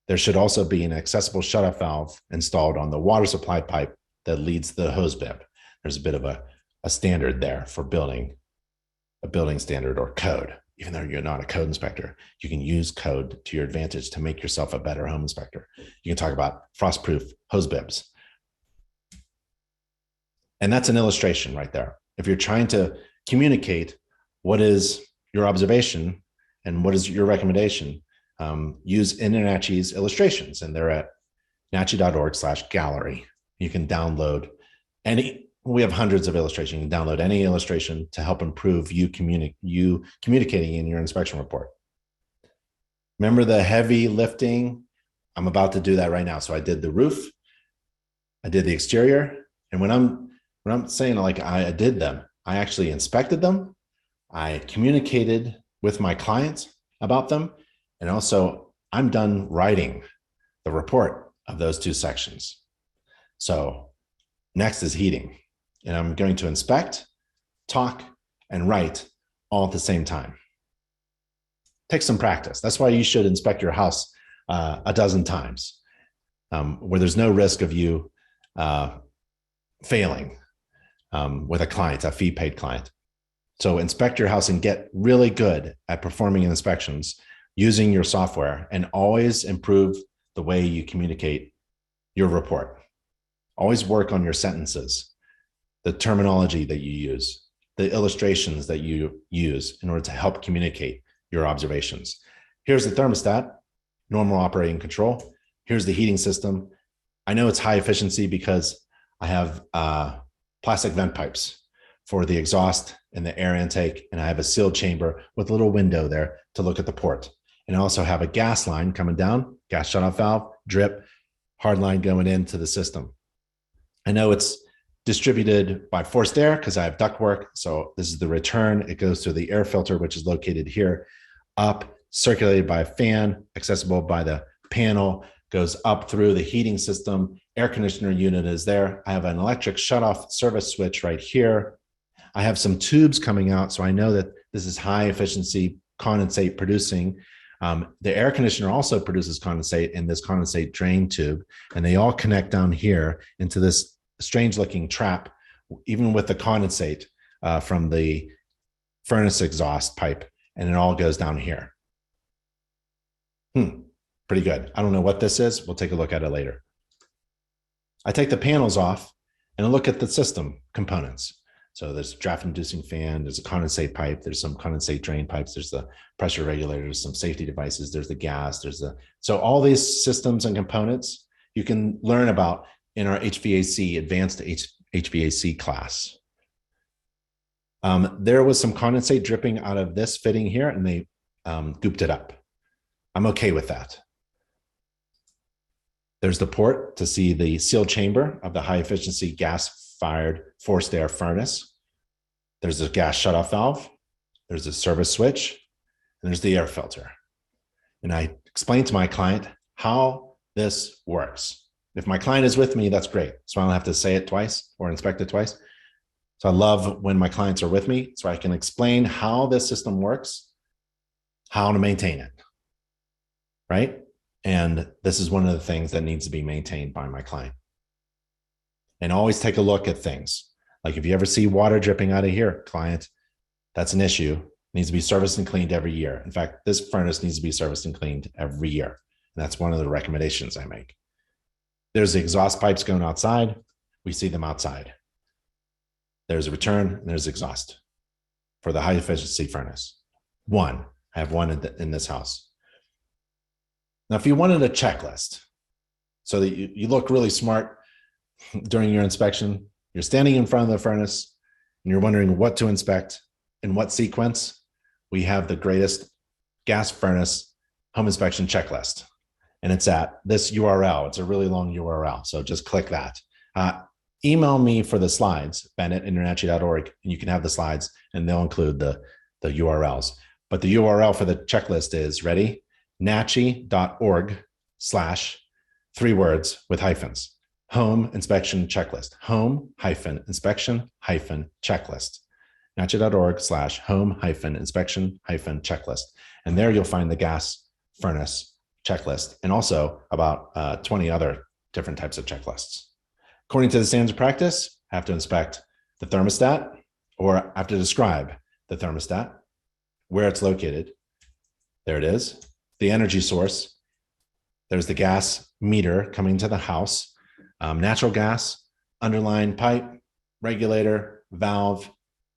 There should also be an accessible shutoff valve installed on the water supply pipe that leads the hose bib. There's a bit of a standard there for building, a building standard or code. Even though you're not a code inspector, you can use code to your advantage to make yourself a better home inspector. You can talk about frost-proof hose bibs. And that's an illustration right there. If you're trying to communicate what is your observation and what is your recommendation, use InterNACHI's illustrations, and they're at nachi.org/gallery. You can download any, we have hundreds of illustrations. You can download any illustration to help improve you communicating in your inspection report. Remember the heavy lifting? I'm about to do that right now. So I did the roof, I did the exterior, and when I'm saying like I did them, I actually inspected them, I communicated with my clients about them, and also I'm done writing the report of those two sections. So next is heating, and I'm going to inspect, talk, and write all at the same time. Take some practice. That's why you should inspect your house a dozen times, where there's no risk of you failing with a client, a fee-paid client. So inspect your house and get really good at performing inspections using your software, and always improve the way you communicate your report. Always work on your sentences, the terminology that you use, the illustrations that you use in order to help communicate your observations. Here's the thermostat, normal operating control. Here's the heating system. I know it's high efficiency because I have plastic vent pipes for the exhaust and the air intake, and I have a sealed chamber with a little window there to look at the port. And I also have a gas line coming down, gas shutoff valve, drip, hard line going into the system. I know it's distributed by forced air because I have ductwork. So this is the return. It goes through the air filter, which is located here, up, circulated by a fan, accessible by the panel, goes up through the heating system. Air conditioner unit is there. I have an electric shutoff service switch right here. I have some tubes coming out, so I know that this is high efficiency condensate producing. The air conditioner also produces condensate in this condensate drain tube, and they all connect down here into this strange looking trap, even with the condensate from the furnace exhaust pipe, and it all goes down here. Pretty good. I don't know what this is. We'll take a look at it later. I take the panels off and I look at the system components. So there's a draft inducing fan, there's a condensate pipe, there's some condensate drain pipes, there's the pressure regulators, some safety devices, there's the gas, so all these systems and components you can learn about in our HVAC, advanced HVAC class. There was some condensate dripping out of this fitting here and they gooped it up. I'm okay with that. There's the port to see the sealed chamber of the high efficiency gas fired forced air furnace. There's a gas shutoff valve. There's a service switch, and there's the air filter. And I explained to my client how this works. If my client is with me, that's great. So I don't have to say it twice or inspect it twice. So I love when my clients are with me so I can explain how this system works, how to maintain it, right? And this is one of the things that needs to be maintained by my client. And always take a look at things. Like if you ever see water dripping out of here, client, that's an issue. It needs to be serviced and cleaned every year. In fact, this furnace needs to be serviced and cleaned every year. And that's one of the recommendations I make. There's the exhaust pipes going outside. We see them outside. There's a return and there's exhaust for the high efficiency furnace. I have one in this house. Now, if you wanted a checklist so that you look really smart during your inspection, you're standing in front of the furnace and you're wondering what to inspect in what sequence, we have the greatest gas furnace home inspection checklist. And it's at this URL. It's a really long URL. So just click that. Email me for the slides, ben@internachi.org, and you can have the slides and they'll include the URLs. But the URL for the checklist is ready? nachi.org/3 words with hyphens. Home inspection checklist. Home-inspection-checklist. nachi.org/home-inspection-checklist. And there you'll find the gas furnace checklist and also about 20 other different types of checklists. According to the standards of practice, I have to inspect the thermostat, or I have to describe the thermostat, where it's located. There it is. The energy source. There's the gas meter coming to the house. Natural gas, underlying pipe, regulator, valve,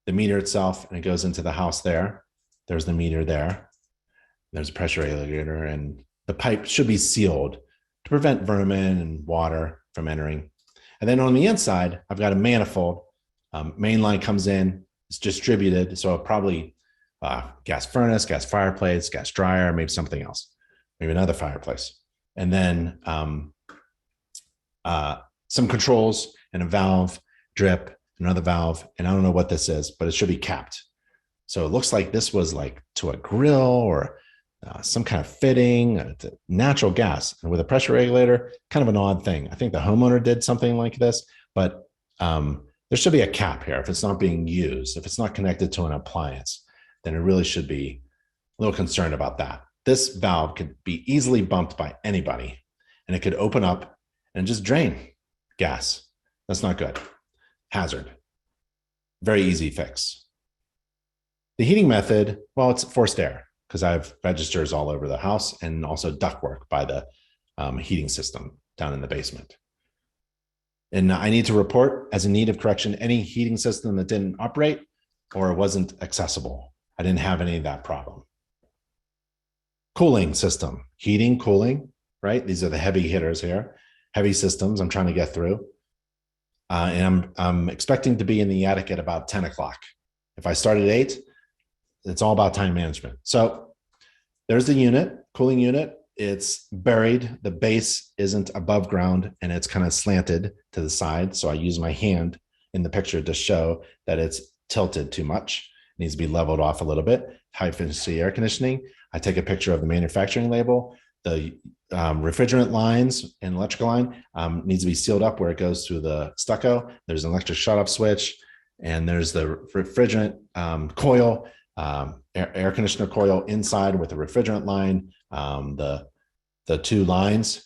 the meter itself, and it goes into the house there. There's the meter there. There's a pressure regulator, and the pipe should be sealed to prevent vermin and water from entering. And then on the inside, I've got a manifold. Main line comes in, it's distributed. So probably gas furnace, gas fireplace, gas dryer, maybe something else, maybe another fireplace. And then some controls and a valve, drip, another valve. And I don't know what this is, but it should be capped. So it looks like this was like to a grill or some kind of fitting, natural gas, and with a pressure regulator, kind of an odd thing. I think the homeowner did something like this, but there should be a cap here if it's not being used. If it's not connected to an appliance, then it really should be a little concerned about that. This valve could be easily bumped by anybody, and it could open up and just drain gas. That's not good. Hazard. Very easy fix. The heating method, well, it's forced air because I have registers all over the house and also ductwork by the heating system down in the basement. And I need to report as in need of correction any heating system that didn't operate or wasn't accessible. I didn't have any of that problem. Cooling system, heating, cooling, right? These are the heavy hitters here, heavy systems I'm trying to get through. And I'm expecting to be in the attic at about 10 o'clock. If I start at 8, it's all about time management. So there's the unit, cooling unit. It's buried. The base isn't above ground and it's kind of slanted to the side. So I use my hand in the picture to show that it's tilted too much. It needs to be leveled off a little bit. High efficiency air conditioning. I take a picture of the manufacturing label. The refrigerant lines and electrical line needs to be sealed up where it goes through the stucco. There's an electric shut-off switch, and there's the refrigerant coil, air conditioner coil inside with the refrigerant line, the two lines,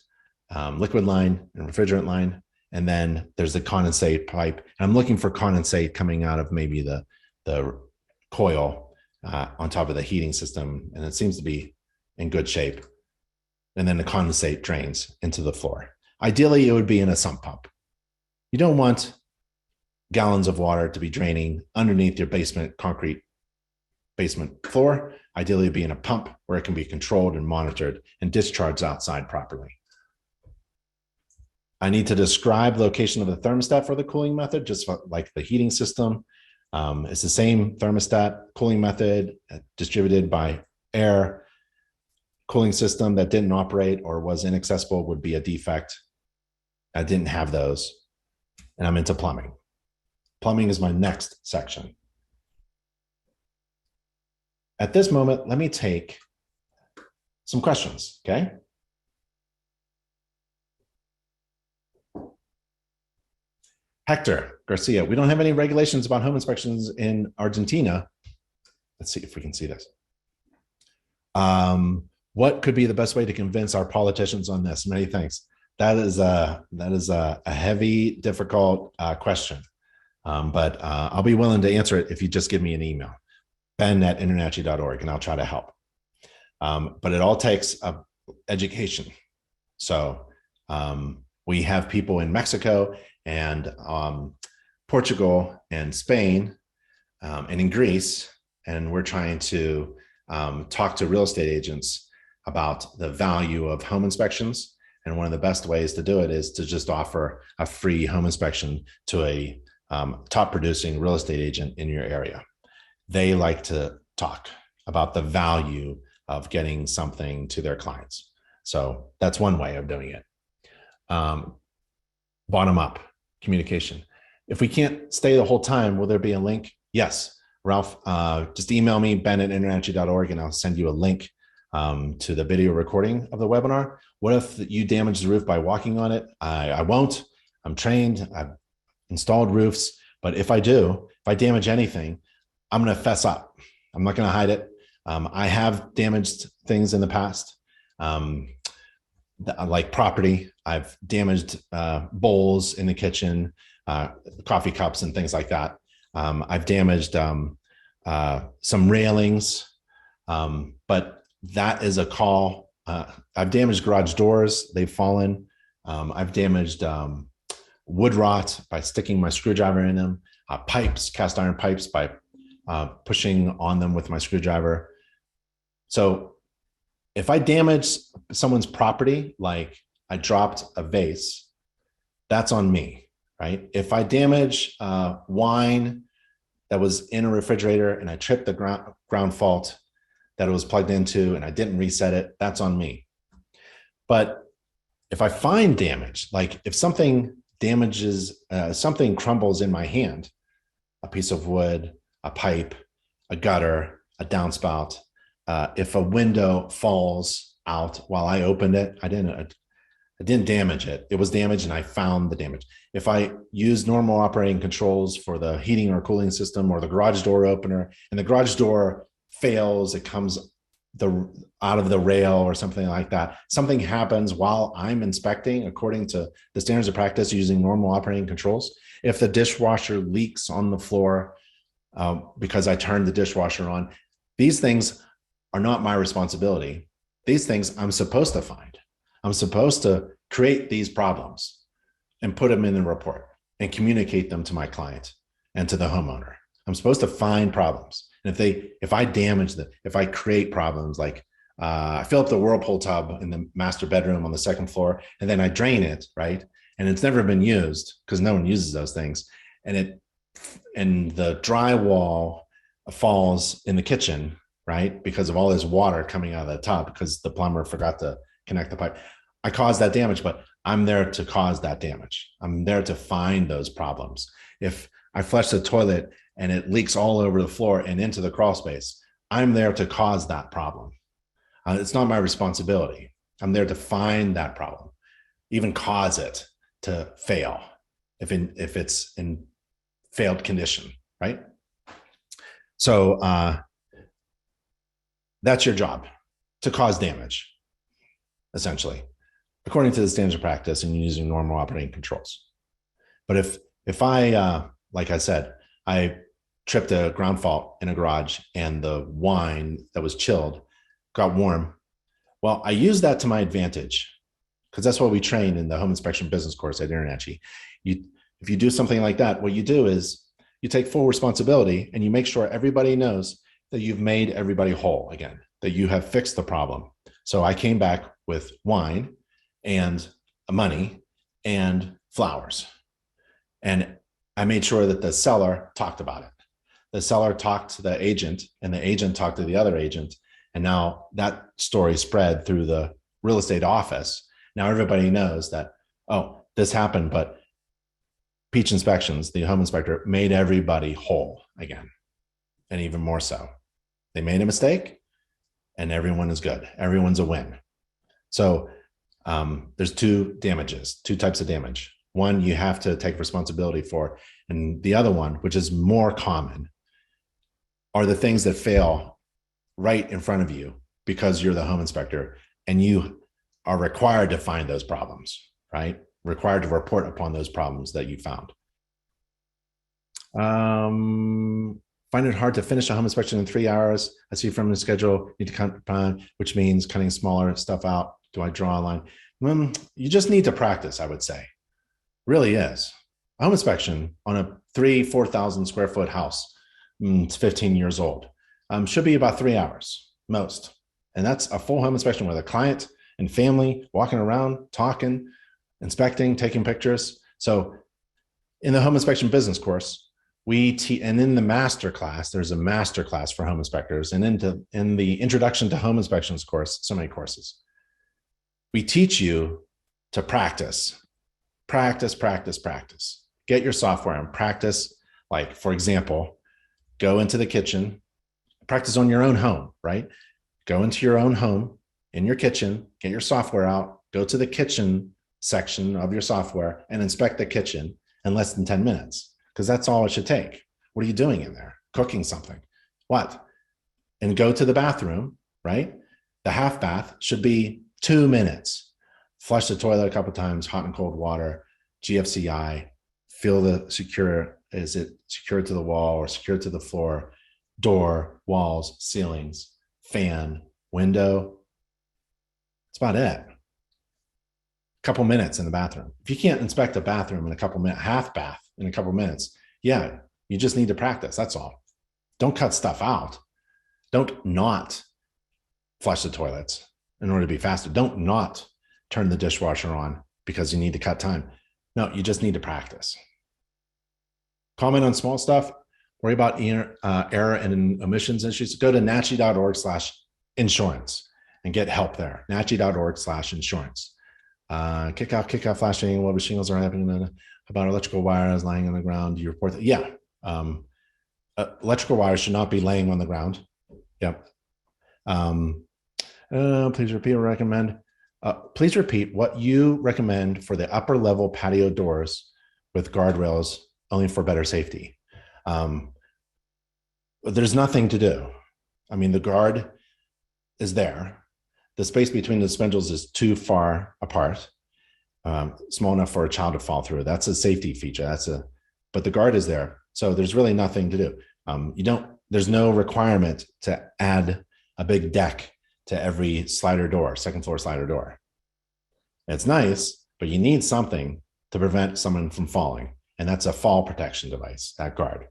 liquid line and refrigerant line, and then there's the condensate pipe. And I'm looking for condensate coming out of maybe the coil on top of the heating system, and it seems to be in good shape. And then the condensate drains into the floor. Ideally, it would be in a sump pump. You don't want gallons of water to be draining underneath your basement concrete basement floor. Ideally, it'd be in a pump where it can be controlled and monitored and discharged outside properly. I need to describe location of the thermostat for the cooling method, just like the heating system. It's the same thermostat cooling method distributed by air. Cooling system that didn't operate or was inaccessible would be a defect. I didn't have those. And I'm into plumbing. Plumbing is my next section. At this moment, let me take some questions, okay? Hector Garcia, we don't have any regulations about home inspections in Argentina. Let's see if we can see this. What could be the best way to convince our politicians on this? Many thanks. That is a heavy, difficult question, but I'll be willing to answer it if you just give me an email, ben@internachi.org, and I'll try to help. But it all takes education. So we have people in Mexico and Portugal and Spain and in Greece, and we're trying to talk to real estate agents about the value of home inspections. And one of the best ways to do it is to just offer a free home inspection to a top producing real estate agent in your area. They like to talk about the value of getting something to their clients. So that's one way of doing it. Bottom up communication. If we can't stay the whole time, will there be a link? Yes, Ralph, just email me, ben@internachi.org, and I'll send you a link to the video recording of the webinar. What if you damage the roof by walking on it? I won't. I'm trained. I've installed roofs. But if I do, if I damage anything, I'm going to fess up. I'm not going to hide it. I have damaged things in the past, like property. I've damaged bowls in the kitchen, coffee cups and things like that. I've damaged some railings, but that is a call. I've damaged garage doors. They've fallen. I've damaged wood rot by sticking my screwdriver in them, pipes, cast iron pipes by pushing on them with my screwdriver. So if I damage someone's property, like I dropped a vase, that's on me, right? If I damage wine that was in a refrigerator and I tripped the ground fault that it was plugged into and I didn't reset it, that's on me. But if I find damage, like if something damages, something crumbles in my hand, a piece of wood, a pipe, a gutter, a downspout, if a window falls out while I opened it, I didn't damage it. It was damaged and I found the damage. If I use normal operating controls for the heating or cooling system or the garage door opener and the garage door fails, it comes out of the rail or something like that, something happens while I'm inspecting according to the standards of practice using normal operating controls. If the dishwasher leaks on the floor because I turned the dishwasher on, these things are not my responsibility. These things I'm supposed to find. I'm supposed to create these problems and put them in the report and communicate them to my client and to the homeowner. I'm supposed to find problems. And if I damage them, if I create problems, like I fill up the Whirlpool tub in the master bedroom on the second floor, and then I drain it, right? And it's never been used because no one uses those things. And the drywall falls in the kitchen, right? Because of all this water coming out of the tub because the plumber forgot to connect the pipe. I caused that damage, but I'm there to cause that damage. I'm there to find those problems. If I flush the toilet and it leaks all over the floor and into the crawl space, I'm there to cause that problem. It's not my responsibility. I'm there to find that problem, even cause it to fail if it's in failed condition, right? So that's your job, to cause damage, essentially, according to the standards of practice and using normal operating controls. But if I, like I said, I tripped a ground fault in a garage and the wine that was chilled got warm, well, I use that to my advantage because that's what we train in the home inspection business course at InterNACHI. If you do something like that, what you do is you take full responsibility and you make sure everybody knows that you've made everybody whole again, that you have fixed the problem. So I came back with wine and money and flowers. And I made sure that the seller talked about it. The seller talked to the agent and the agent talked to the other agent. And now that story spread through the real estate office. Now everybody knows that, oh, this happened, but Peach Inspections, the home inspector, made everybody whole again, and even more so. They made a mistake and everyone is good. Everyone's a win. So there's two types of damage. One, you have to take responsibility for, and the other one, which is more common, are the things that fail right in front of you because you're the home inspector and you are required to find those problems, right? Required to report upon those problems that you found. Find it hard to finish a home inspection in 3 hours. I see from the schedule, need to cut, which means cutting smaller stuff out. Do I draw a line? You just need to practice, I would say. Really is. A home inspection on a 4,000 square foot house, it's 15 years old, should be about 3 hours, most. And that's a full home inspection with a client and family walking around, talking, inspecting, taking pictures. So in the home inspection business course, and in the master class, there's a master class for home inspectors. And in the introduction to home inspections course, so many courses, we teach you to practice. Get your software and practice. Like, for example, go into the kitchen, practice on your own home, right? Go into your own home, in your kitchen, get your software out, go to the kitchen section of your software and inspect the kitchen in less than 10 minutes, because that's all it should take. What are you doing in there? Cooking something. What? And go to the bathroom, right? The half bath should be 2 minutes. Flush the toilet a couple times, hot and cold water, GFCI, feel the secure, is it secured to the wall or secured to the floor, door, walls, ceilings, fan, window. That's about it. Couple minutes in the bathroom. If you can't inspect a bathroom in a couple minutes, half bath in a couple minutes, yeah, you just need to practice. That's all. Don't cut stuff out. Don't not flush the toilets in order to be faster. Don't not turn the dishwasher on because you need to cut time. No, you just need to practice. Comment on small stuff. Worry about error and omissions issues. Go to nachi.org/insurance and get help there. nachi.org/insurance. Kick out flashing, what shingles are happening about electrical wires lying on the ground. You report that. Yeah. Electrical wires should not be laying on the ground. Yep. Please repeat or recommend. Please repeat what you recommend for the upper level patio doors with guardrails only for better safety. There's nothing to do. I mean, the guard is there. The space between the spindles is too far apart, small enough for a child to fall through. That's a safety feature. But the guard is there. So there's really nothing to do. There's no requirement to add a big deck to every slider door, second floor slider door. It's nice, but you need something to prevent someone from falling. And that's a fall protection device, that guard.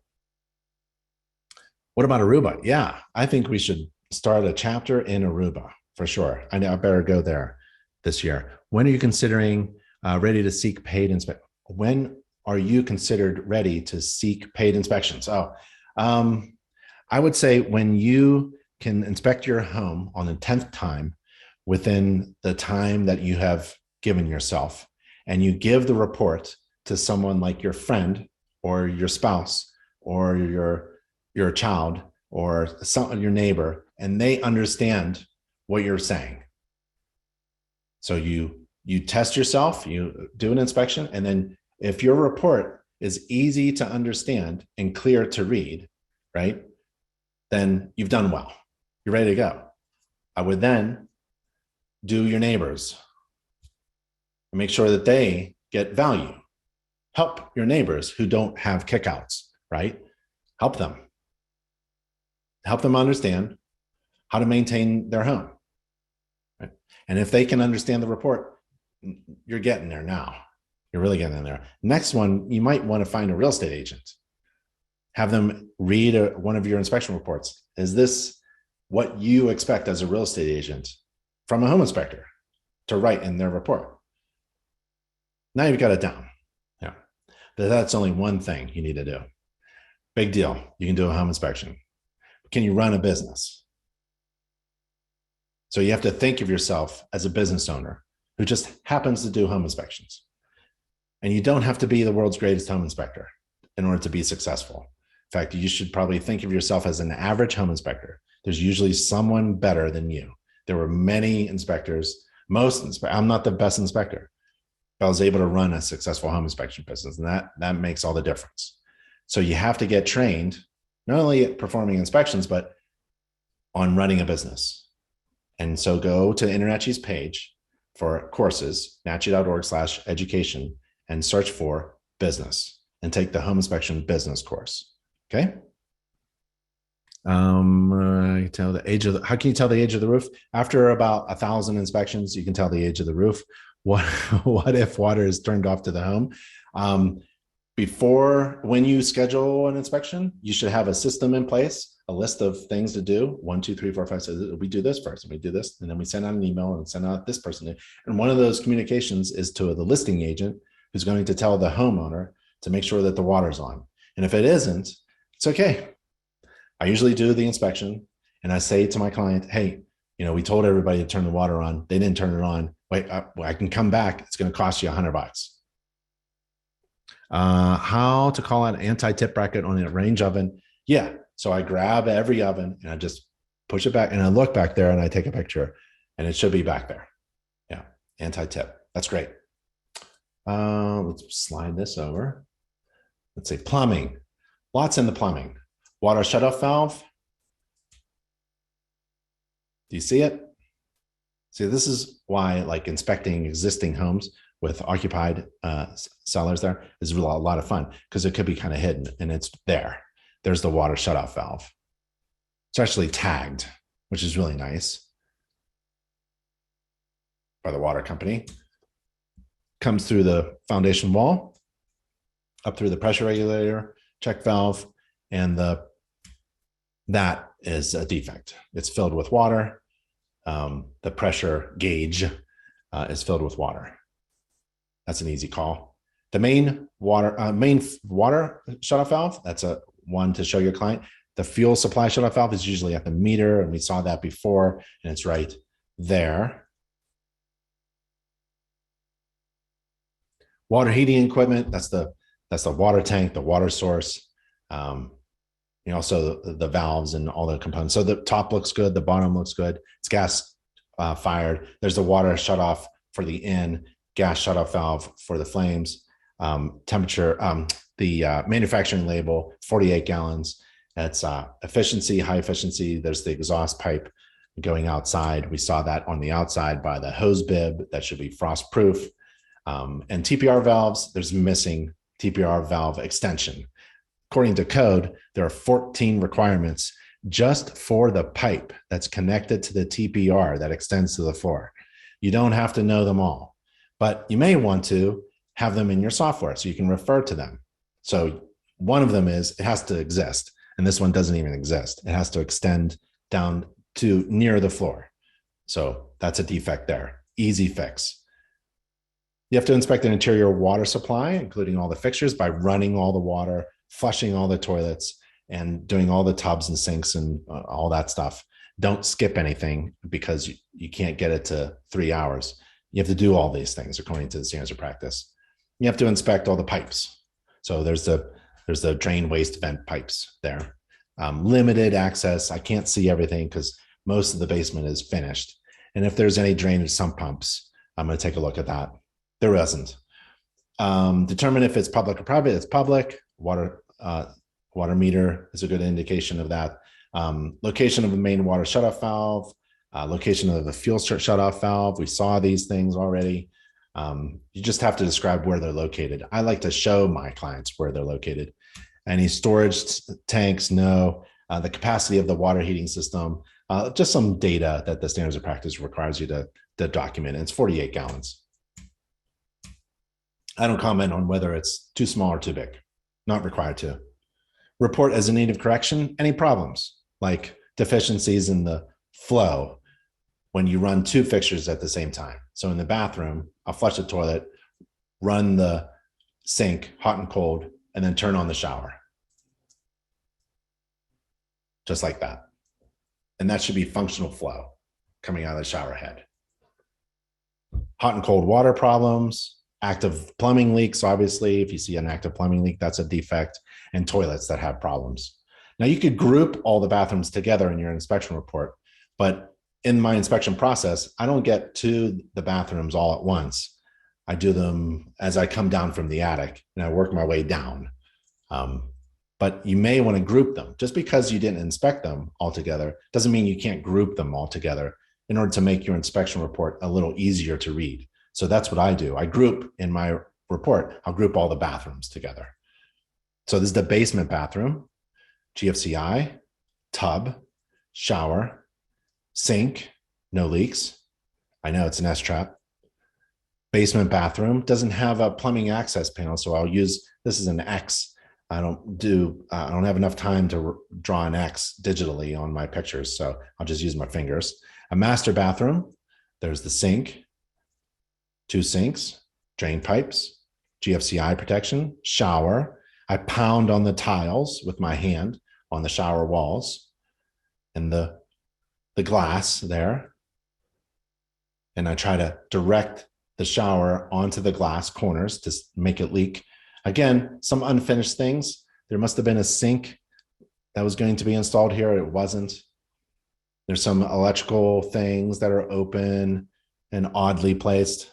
What about Aruba? Yeah, I think we should start a chapter in Aruba for sure. I better go there this year. When are you considering ready to seek paid inspection? When are you considered ready to seek paid inspections? I would say when you can inspect your home on the 10th time within the time that you have given yourself, and you give the report to someone like your friend or your spouse or your child or your neighbor, and they understand what you're saying. So you test yourself, you do an inspection, and then if your report is easy to understand and clear to read, right, then you've done well. You're ready to go. I would then do your neighbors and make sure that they get value. help your neighbors who don't have kickouts, right? Help them. Help them understand how to maintain their home. Right? And if they can understand the report, you're getting there now. You're really getting in there. Next one, you might want to find a real estate agent. Have them read one of your inspection reports. Is this what you expect as a real estate agent from a home inspector to write in their report? Now you've got it down. Yeah. But that's only one thing you need to do. Big deal. You can do a home inspection. Can you run a business? So you have to think of yourself as a business owner who just happens to do home inspections. And you don't have to be the world's greatest home inspector in order to be successful. In fact, you should probably think of yourself as an average home inspector. There's usually someone better than you. There were many inspectors, I'm not the best inspector, but I was able to run a successful home inspection business, and that makes all the difference. So you have to get trained, not only at performing inspections, but on running a business. And so go to InterNACHI's page for courses, nachi.org/education, and search for business and take the home inspection business course. Okay. I tell the age of how can you tell the age of the roof? After about 1,000 inspections, you can tell the age of the roof. What if water is turned off to the home? When you schedule an inspection, you should have a system in place, a list of things to do. 1, 2, 3, 4, 5, 6. We do this first, and we do this, and then we send out an email and send out this person. And one of those communications is to the listing agent, who's going to tell the homeowner to make sure that the water's on. And if it isn't, it's okay. I usually do the inspection and I say to my client, hey, we told everybody to turn the water on. They didn't turn it on. Wait, I can come back. It's going to cost you $100. How to call out an anti-tip bracket on a range oven. Yeah. So I grab every oven and I just push it back and I look back there and I take a picture and it should be back there. Yeah. Anti-tip. That's great. Let's slide this over. Let's say plumbing. Lots in the plumbing. Water shutoff valve. Do you see it? See, this is why like inspecting existing homes with occupied sellers there is a lot of fun, because it could be kind of hidden and it's there. There's the water shutoff valve. It's actually tagged, which is really nice by the water company. Comes through the foundation wall, up through the pressure regulator, check valve, and that is a defect. It's filled with water. The pressure gauge is filled with water. That's an easy call. The main water shutoff valve, that's a one to show your client. The fuel supply shutoff valve is usually at the meter, and we saw that before, and it's right there. Water heating equipment, that's the water tank, the water source. Also the valves and all the components. So the top looks good, the bottom looks good. It's gas fired. There's the water shutoff for the gas shutoff valve for the flames. Temperature, the manufacturing label, 48 gallons. That's efficiency, high efficiency. There's the exhaust pipe going outside. We saw that on the outside by the hose bib. That should be frost proof. And TPR valves, there's missing TPR valve extension. According to code, there are 14 requirements just for the pipe that's connected to the TPR that extends to the floor. You don't have to know them all, but you may want to have them in your software so you can refer to them. So one of them is it has to exist, and this one doesn't even exist. It has to extend down to near the floor. So that's a defect there. Easy fix. You have to inspect an interior water supply, including all the fixtures, by running all the water, flushing all the toilets, and doing all the tubs and sinks and all that stuff. Don't skip anything because you can't get it to 3 hours. You have to do all these things according to the standards of practice. You have to inspect all the pipes. So there's the drain waste vent pipes there. Limited access. I can't see everything because most of the basement is finished. And if there's any drainage sump pumps, I'm going to take a look at that. There isn't. Determine if it's public or private. It's public. Water meter is a good indication of that. Location of the main water shutoff valve, location of the fuel shutoff valve. We saw these things already. You just have to describe where they're located. I like to show my clients where they're located. Any storage tanks? No. The capacity of the water heating system, just some data that the standards of practice requires you to document. And it's 48 gallons. I don't comment on whether it's too small or too big. Not required to. Report as a need of correction any problems, like deficiencies in the flow when you run two fixtures at the same time. So in the bathroom, I'll flush the toilet, run the sink hot and cold, and then turn on the shower. Just like that. And that should be functional flow coming out of the shower head. Hot and cold water problems, active plumbing leaks. Obviously, if you see an active plumbing leak, that's a defect, and toilets that have problems. Now you could group all the bathrooms together in your inspection report, but in my inspection process, I don't get to the bathrooms all at once. I do them as I come down from the attic and I work my way down. But you may want to group them. Just because you didn't inspect them all together doesn't mean you can't group them all together in order to make your inspection report a little easier to read. So that's what I do. I group in my report, I'll group all the bathrooms together. So this is the basement bathroom, GFCI, tub, shower, sink, no leaks. I know it's an S-trap. Basement bathroom doesn't have a plumbing access panel, so I'll use, this is an X. I don't have enough time to draw an X digitally on my pictures, so I'll just use my fingers. A master bathroom, there's the sink, two sinks, drain pipes, GFCI protection, shower. I pound on the tiles with my hand on the shower walls and the glass there. And I try to direct the shower onto the glass corners to make it leak. Again, some unfinished things. There must have been a sink that was going to be installed here. It wasn't. There's some electrical things that are open and oddly placed.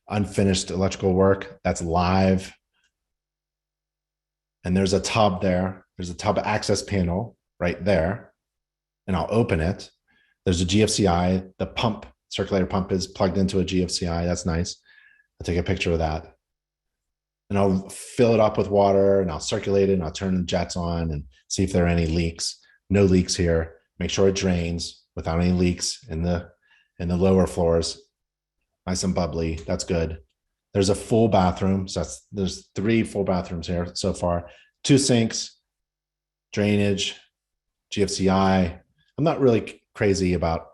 Unfinished electrical work that's live. And there's a tub there. There's a tub access panel right there. And I'll open it. There's a GFCI. The pump, circulator pump is plugged into a GFCI. That's nice. I'll take a picture of that. And I'll fill it up with water and I'll circulate it and I'll turn the jets on and see if there are any leaks. No leaks here. Make sure it drains without any leaks in the lower floors. Nice and bubbly. That's good. There's a full bathroom. So there's 3 full bathrooms here so far. 2 sinks, drainage, GFCI. I'm not really crazy about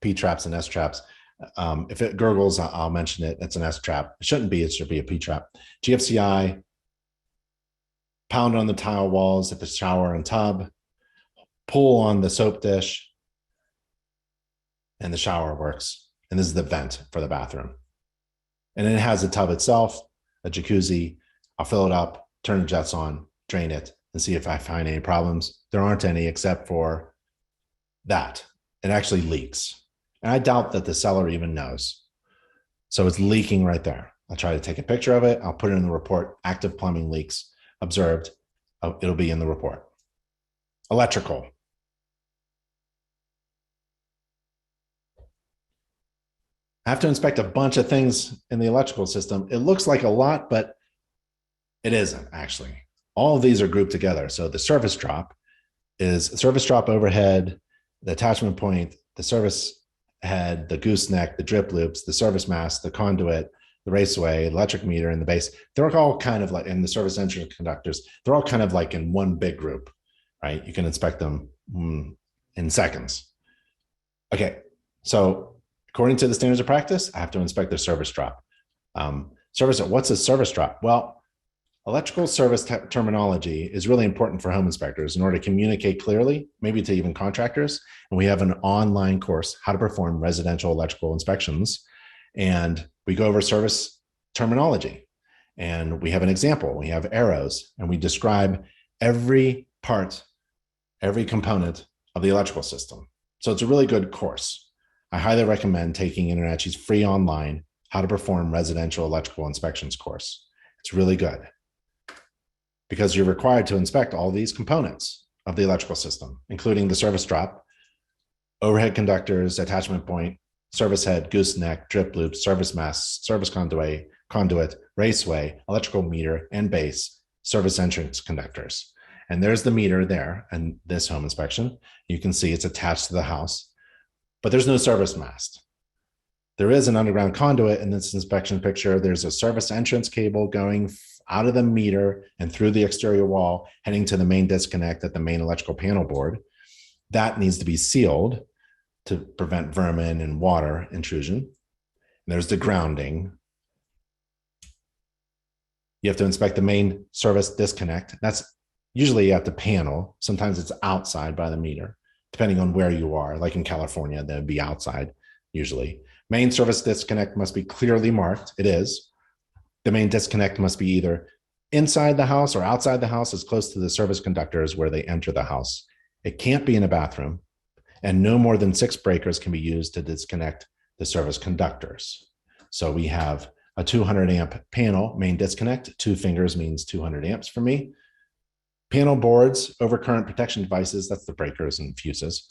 P traps and S traps. If it gurgles, I'll mention it. It's an S trap. It shouldn't be. It should be a P trap. GFCI, pound on the tile walls at the shower and tub, pull on the soap dish, and the shower works. And this is the vent for the bathroom. And it has a tub itself, a jacuzzi. I'll fill it up, turn the jets on, drain it, and see if I find any problems. There aren't any except for that. It actually leaks. And I doubt that the seller even knows. So it's leaking right there. I'll try to take a picture of it. I'll put it in the report. Active plumbing leaks observed. It'll be in the report. Electrical. I have to inspect a bunch of things in the electrical system. It looks like a lot, but it isn't actually. All of these are grouped together. So the service drop is service drop overhead, the attachment point, the service head, the gooseneck, the drip loops, the service mast, the conduit, the raceway, electric meter, and the base. They're all kind of like, and the service entrance conductors, they're all kind of like in one big group, right? You can inspect them in seconds. Okay, so according to the standards of practice, I have to inspect the service drop. What's a service drop? Well, electrical service terminology is really important for home inspectors in order to communicate clearly, maybe to even contractors. And we have an online course, How to Perform Residential Electrical Inspections. And we go over service terminology. And we have an example. We have arrows, and we describe every part, every component of the electrical system. So it's a really good course. I highly recommend taking InterNACHI's free online How to Perform Residential Electrical Inspections course. It's really good because you're required to inspect all these components of the electrical system, including the service drop, overhead conductors, attachment point, service head, gooseneck, drip loop, service mass, service conduit, raceway, electrical meter, and base, service entrance conductors. And there's the meter there and this home inspection. You can see it's attached to the house, but there's no service mast. There is an underground conduit in this inspection picture. There's a service entrance cable going out of the meter and through the exterior wall, heading to the main disconnect at the main electrical panel board. That needs to be sealed to prevent vermin and water intrusion. And there's the grounding. You have to inspect the main service disconnect. That's usually at the panel. Sometimes it's outside by the meter, depending on where you are. Like in California, that would be outside usually. Main service disconnect must be clearly marked. It is. The main disconnect must be either inside the house or outside the house, as close to the service conductors where they enter the house. It can't be in a bathroom, and no more than 6 breakers can be used to disconnect the service conductors. So we have a 200 amp panel main disconnect. 2 fingers means 200 amps for me. Panel boards, overcurrent protection devices, that's the breakers and fuses.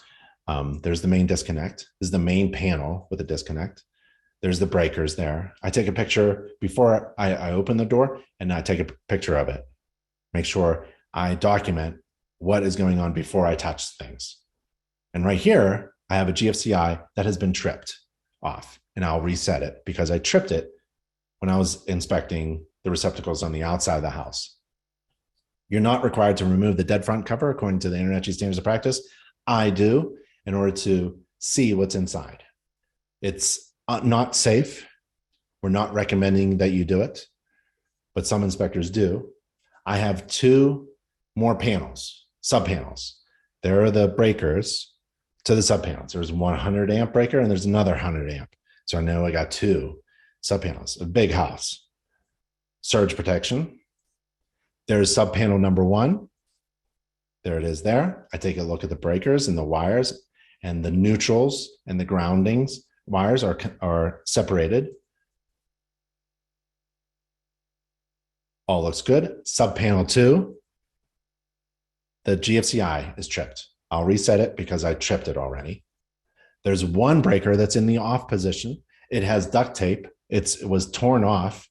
There's the main disconnect. This is the main panel with a disconnect. There's the breakers there. I take a picture before I open the door, and I take a picture of it. Make sure I document what is going on before I touch things. And right here, I have a GFCI that has been tripped off, and I'll reset it because I tripped it when I was inspecting the receptacles on the outside of the house. You're not required to remove the dead front cover according to the InterNACHI standards of practice. I do, in order to see what's inside. It's not safe. We're not recommending that you do it, but some inspectors do. I have 2 more panels, subpanels. There are the breakers to the subpanels. There's 100 amp breaker and there's another 100 amp. So I know I got 2 subpanels, a big house. Surge protection. There's subpanel number 1. There it is there. I take a look at the breakers and the wires, and the neutrals and the groundings wires are separated. All looks good. Subpanel 2, the GFCI is tripped. I'll reset it because I tripped it already. There's 1 breaker that's in the off position. It has duct tape. It was torn off.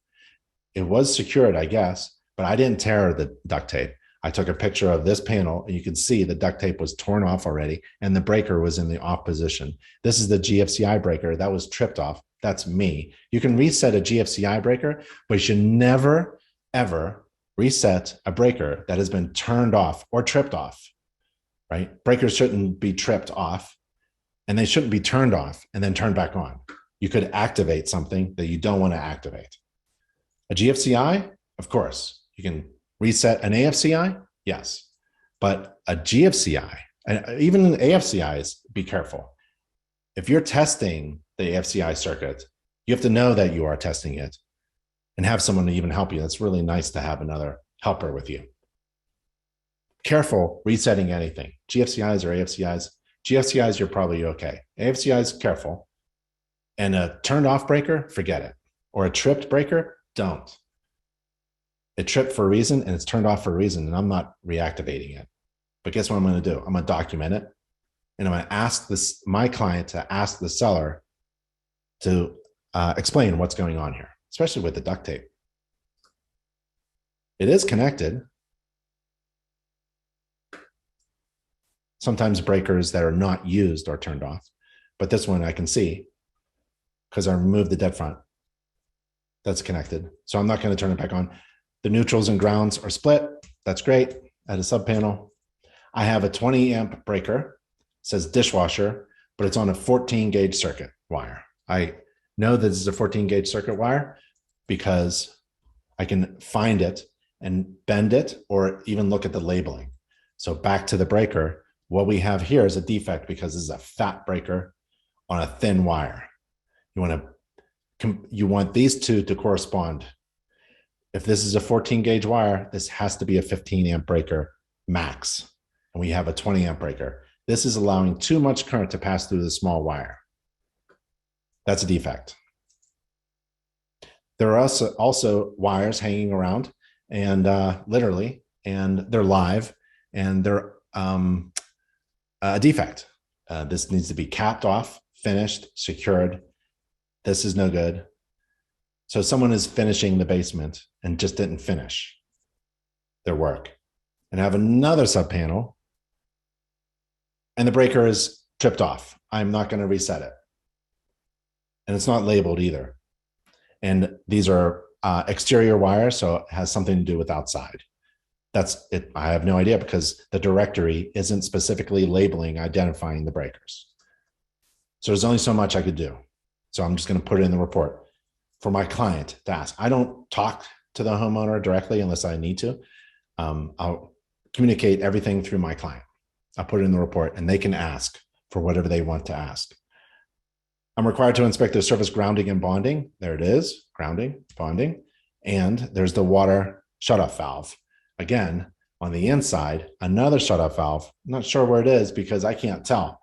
It was secured, I guess, but I didn't tear the duct tape. I took a picture of this panel, and you can see the duct tape was torn off already, and the breaker was in the off position. This is the GFCI breaker that was tripped off. That's me. You can reset a GFCI breaker, but you should never, ever reset a breaker that has been turned off or tripped off, right? Breakers shouldn't be tripped off, and they shouldn't be turned off and then turned back on. You could activate something that you don't want to activate. A GFCI, of course, you can reset an AFCI, yes, but a GFCI, and even AFCIs, be careful. If you're testing the AFCI circuit, you have to know that you are testing it and have someone to even help you. It's really nice to have another helper with you. Careful resetting anything, GFCIs or AFCIs. GFCIs, you're probably okay. AFCIs, careful. And a turned off breaker, forget it. Or a tripped breaker, don't. It tripped for a reason and it's turned off for a reason, and I'm not reactivating it. But guess what I'm going to do? I'm going to document it, and I'm going to ask my client to ask the seller to explain what's going on here, especially with the duct tape. It is connected. Sometimes breakers that are not used are turned off, but this one I can see because I removed the dead front. That's connected. So I'm not going to turn it back on. The neutrals and grounds are split. That's great. At a subpanel, I have a 20 amp breaker. It says dishwasher, but it's on a 14 gauge circuit wire. I know that this is a 14 gauge circuit wire because I can find it and bend it or even look at the labeling. So back to the breaker, what we have here is a defect because this is a fat breaker on a thin wire. You want these 2 to correspond. If this is a 14 gauge wire, this has to be a 15 amp breaker max. And we have a 20 amp breaker. This is allowing too much current to pass through the small wire. That's a defect. There are also wires hanging around and literally, and they're live, and they're a defect. This needs to be capped off, finished, secured. This is no good. So someone is finishing the basement and just didn't finish their work. And I have another subpanel and the breaker is tripped off. I'm not going to reset it. And it's not labeled either. And these are exterior wires, so it has something to do with outside. That's it. I have no idea because the directory isn't specifically labeling, identifying the breakers. So there's only so much I could do. So I'm just going to put it in the report for my client to ask. I don't talk to the homeowner directly unless I need to. I'll communicate everything through my client. I'll put it in the report and they can ask for whatever they want to ask. I'm required to inspect the surface grounding and bonding. There it is, grounding, bonding. And there's the water shutoff valve. Again, on the inside, another shutoff valve. I'm not sure where it is because I can't tell.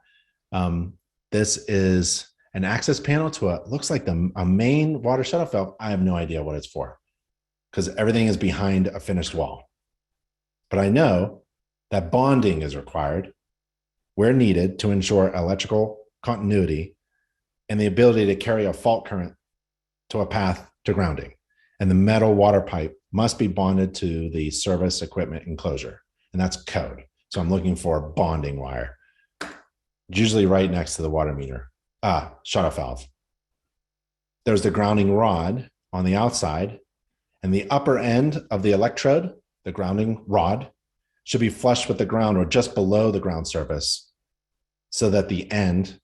This is an access panel to looks like a main water shutoff valve. I have no idea what it's for because everything is behind a finished wall. But I know that bonding is required where needed to ensure electrical continuity and the ability to carry a fault current to a path to grounding. And the metal water pipe must be bonded to the service equipment enclosure. And that's code. So I'm looking for a bonding wire, usually right next to the water meter. Shutoff valve. There's the grounding rod on the outside, and the upper end of the electrode, the grounding rod, should be flush with the ground or just below the ground surface so that the end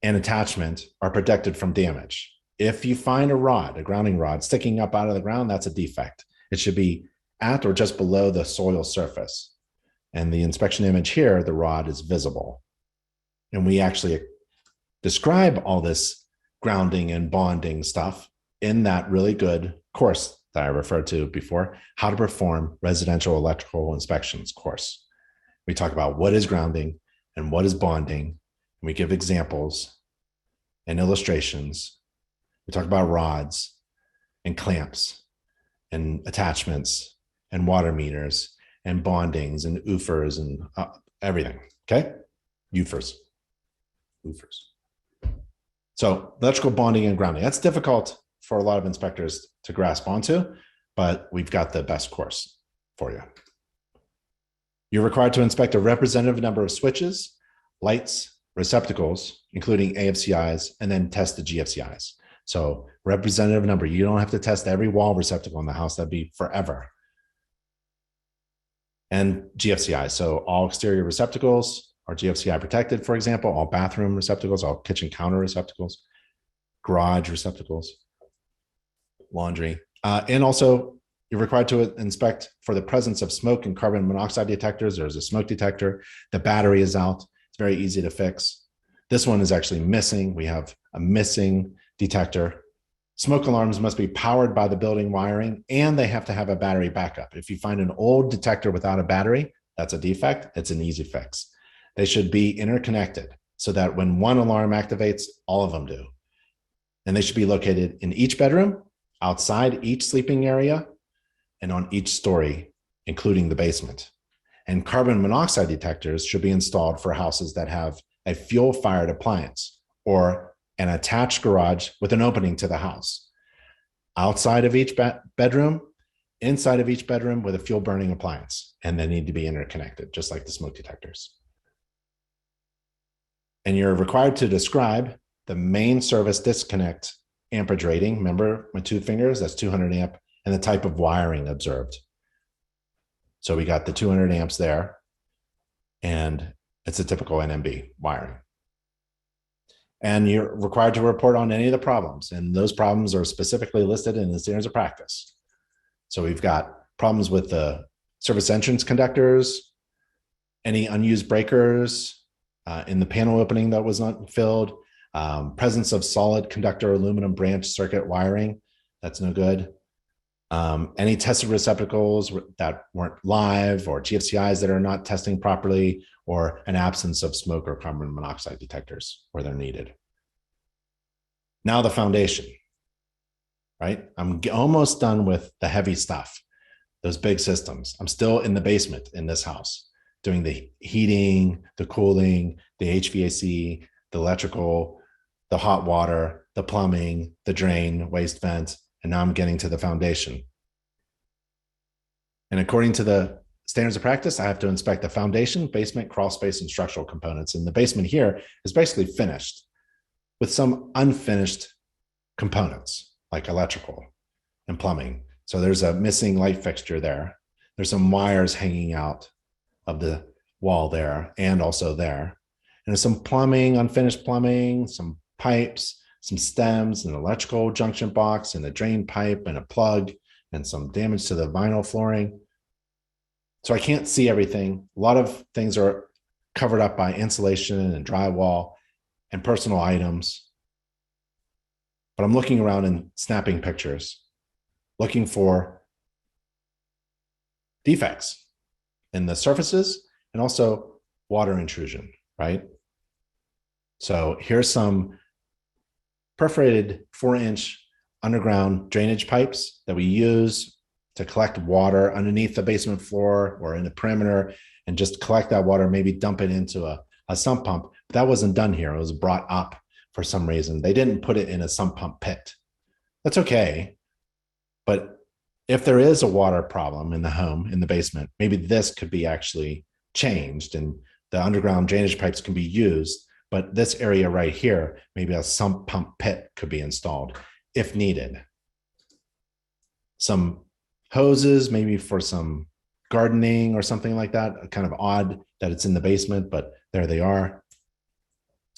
and attachment are protected from damage. If you find a rod, a grounding rod sticking up out of the ground, that's a defect. It should be at or just below the soil surface. And the inspection image here, the rod is visible. And we actually describe all this grounding and bonding stuff in that really good course that I referred to before, How to Perform Residential Electrical Inspections course. We talk about what is grounding and what is bonding. And we give examples and illustrations. We talk about rods and clamps and attachments and water meters and bondings and OOFers and everything, okay? UFers. So electrical bonding and grounding, that's difficult for a lot of inspectors to grasp onto, but we've got the best course for you. You're required to inspect a representative number of switches, lights, receptacles, including AFCIs, and then test the GFCIs. So representative number, you don't have to test every wall receptacle in the house, that'd be forever. And GFCIs, so all exterior receptacles are GFCI protected, for example, all bathroom receptacles, all kitchen counter receptacles, garage receptacles, laundry. And also you're required to inspect for the presence of smoke and carbon monoxide detectors. There's a smoke detector. The battery is out. It's very easy to fix. This one is actually missing. We have a missing detector. Smoke alarms must be powered by the building wiring, and they have to have a battery backup. If you find an old detector without a battery, that's a defect. It's an easy fix. They should be interconnected so that when one alarm activates, all of them do. And they should be located in each bedroom, outside each sleeping area, and on each story, including the basement. And carbon monoxide detectors should be installed for houses that have a fuel-fired appliance or an attached garage with an opening to the house. Outside of each bedroom, inside of each bedroom with a fuel-burning appliance, and they need to be interconnected, just like the smoke detectors. And you're required to describe the main service disconnect amperage rating. Remember my 2 fingers, that's 200 amp, and the type of wiring observed. So we got the 200 amps there, and it's a typical NMB wiring. And you're required to report on any of the problems, and those problems are specifically listed in the standards of practice. So we've got problems with the service entrance conductors, any unused breakers in the panel opening that was not filled, presence of solid conductor aluminum branch circuit wiring, that's no good. Any tested receptacles that weren't live, or GFCIs that are not testing properly, or an absence of smoke or carbon monoxide detectors where they're needed. Now the foundation, right? I'm almost done with the heavy stuff, those big systems. I'm still in the basement in this house, doing the heating, the cooling, the HVAC, the electrical, the hot water, the plumbing, the drain, waste vent, and now I'm getting to the foundation. And according to the standards of practice, I have to inspect the foundation, basement, crawl space, and structural components. And the basement here is basically finished with some unfinished components like electrical and plumbing. So there's a missing light fixture there. There's some wires hanging out of the wall there and also there. And there's some plumbing, unfinished plumbing, some pipes, some stems, an electrical junction box, and a drain pipe and a plug, and some damage to the vinyl flooring. So I can't see everything. A lot of things are covered up by insulation and drywall and personal items. But I'm looking around and snapping pictures, looking for defects in the surfaces and also water intrusion, right? So here's some perforated 4-inch underground drainage pipes that we use to collect water underneath the basement floor or in the perimeter and just collect that water, maybe dump it into a sump pump. But that wasn't done here. It was brought up for some reason. They didn't put it in a sump pump pit. That's okay. But if there is a water problem in the home, in the basement, maybe this could be actually changed and the underground drainage pipes can be used. But this area right here, maybe a sump pump pit could be installed if needed. Some hoses, maybe for some gardening or something like that. Kind of odd that it's in the basement, but there they are.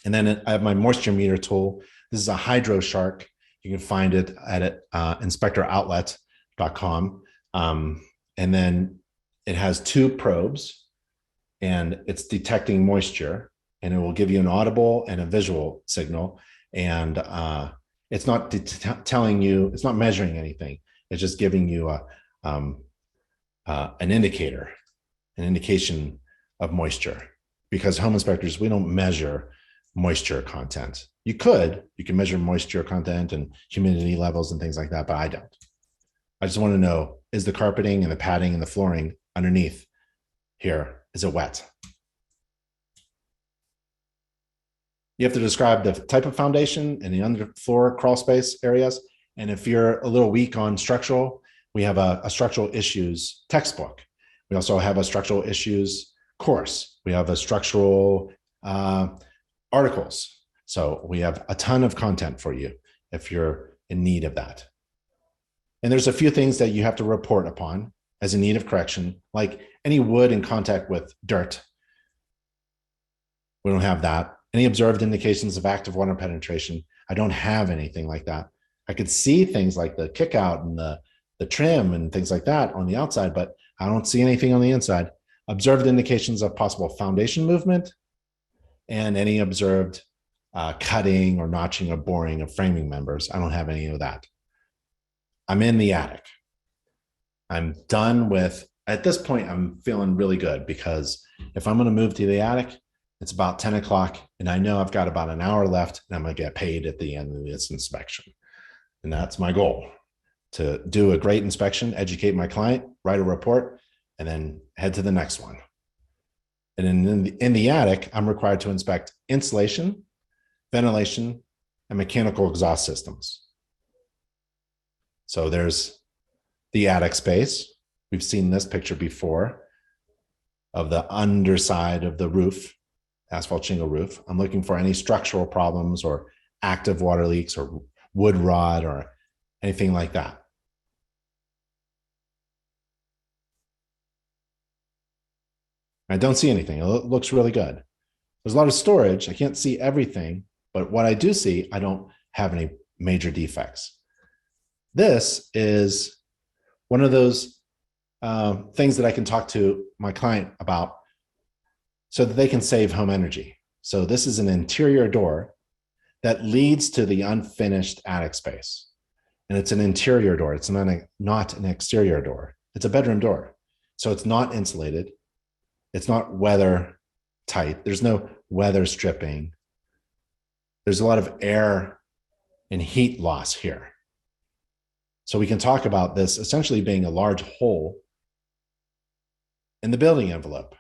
And then I have my moisture meter tool. This is a Hydro Shark. You can find it at inspectoroutlet.com. And then it has 2 probes and it's detecting moisture, and it will give you an audible and a visual signal. And it's not telling you, it's not measuring anything. It's just giving you an indicator, an indication of moisture. Because home inspectors, we don't measure moisture content. You can measure moisture content and humidity levels and things like that, but I don't. I just want to know, is the carpeting and the padding and the flooring underneath here, is it wet? You have to describe the type of foundation and the underfloor crawl space areas. And if you're a little weak on structural, we have a structural issues textbook. We also have a structural issues course. We have a structural articles. So we have a ton of content for you if you're in need of that. And there's a few things that you have to report upon as in need of correction, like any wood in contact with dirt. We don't have that. Any observed indications of active water penetration? I don't have anything like that. I could see things like the kick out and the trim and things like that on the outside, but I don't see anything on the inside. Observed indications of possible foundation movement and any observed cutting or notching or boring of framing members. I don't have any of that. I'm in the attic. I'm done with, at this point, I'm feeling really good because if I'm going to move to the attic, it's about 10 o'clock and I know I've got about an hour left and I'm going to get paid at the end of this inspection. And that's my goal, to do a great inspection, educate my client, write a report, and then head to the next one. And in the attic, I'm required to inspect insulation, ventilation, and mechanical exhaust systems. So there's the attic space. We've seen this picture before of the underside of the roof, asphalt shingle roof. I'm looking for any structural problems or active water leaks or wood rot or anything like that. I don't see anything. It looks really good. There's a lot of storage. I can't see everything, but what I do see, I don't have any major defects. This is one of those things that I can talk to my client about so that they can save home energy. So this is an interior door that leads to the unfinished attic space. And it's an interior door. It's not an exterior door. It's a bedroom door. So it's not insulated. It's not weather tight. There's no weather stripping. There's a lot of air and heat loss here. So we can talk about this essentially being a large hole in the building envelope.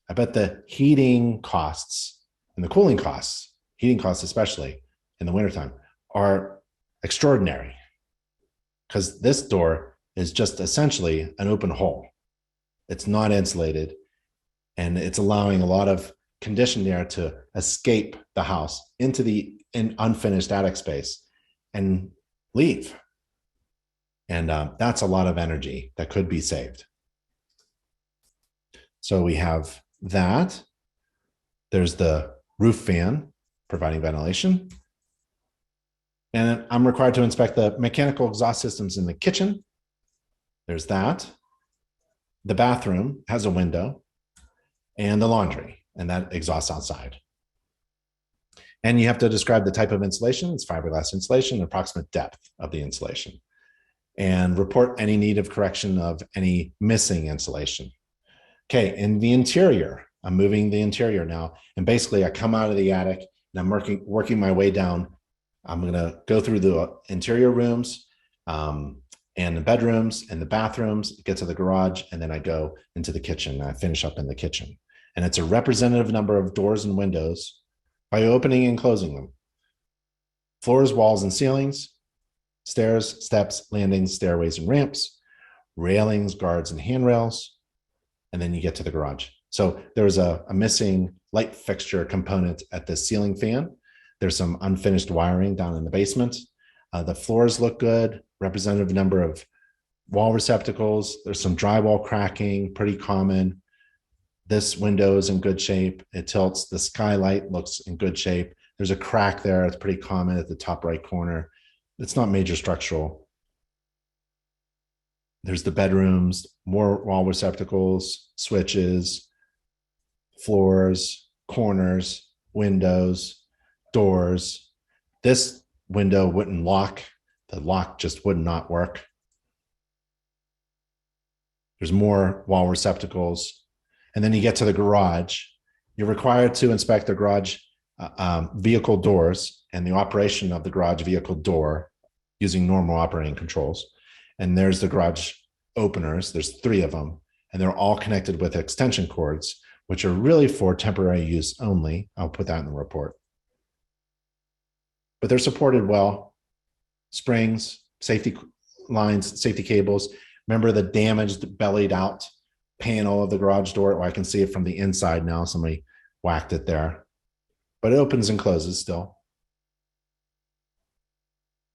I bet the heating costs and the cooling costs heating costs, especially in the wintertime, are extraordinary because this door is just essentially an open hole. It's not insulated, and it's allowing a lot of conditioned air to escape the house into the unfinished attic space and leave. And that's a lot of energy that could be saved. So we have that. There's the roof fan providing ventilation. And I'm required to inspect the mechanical exhaust systems in the kitchen. There's that. The bathroom has a window, and the laundry, and that exhausts outside. And you have to describe the type of insulation. It's fiberglass insulation, the approximate depth of the insulation, and report any need of correction of any missing insulation. Okay, in the interior, I'm moving the interior now. And basically I come out of the attic and I'm working my way down. I'm gonna go through the interior rooms and the bedrooms and the bathrooms, get to the garage, and then I go into the kitchen and I finish up in the kitchen. And it's a representative number of doors and windows by opening and closing them. Floors, walls, and ceilings, stairs, steps, landings, stairways, and ramps, railings, guards, and handrails, and then you get to the garage. So there's a missing light fixture component at the ceiling fan. There's some unfinished wiring down in the basement. The floors look good, representative number of wall receptacles. There's some drywall cracking, pretty common. This window is in good shape. It tilts. The skylight looks in good shape. There's a crack there. It's pretty common at the top right corner. It's not major structural. There's the bedrooms, more wall receptacles, switches, floors, corners, windows, doors. This window wouldn't lock. The lock just would not work. There's more wall receptacles. And then you get to the garage. You're required to inspect the garage vehicle doors and the operation of the garage vehicle door using normal operating controls. And there's the garage openers. There's 3 of them, and they're all connected with extension cords, which are really for temporary use only. I'll put that in the report. But they're supported well. Springs, safety lines, safety cables. Remember the damaged bellied out panel of the garage door? Well, I can see it from the inside now. Somebody whacked it there. But it opens and closes still.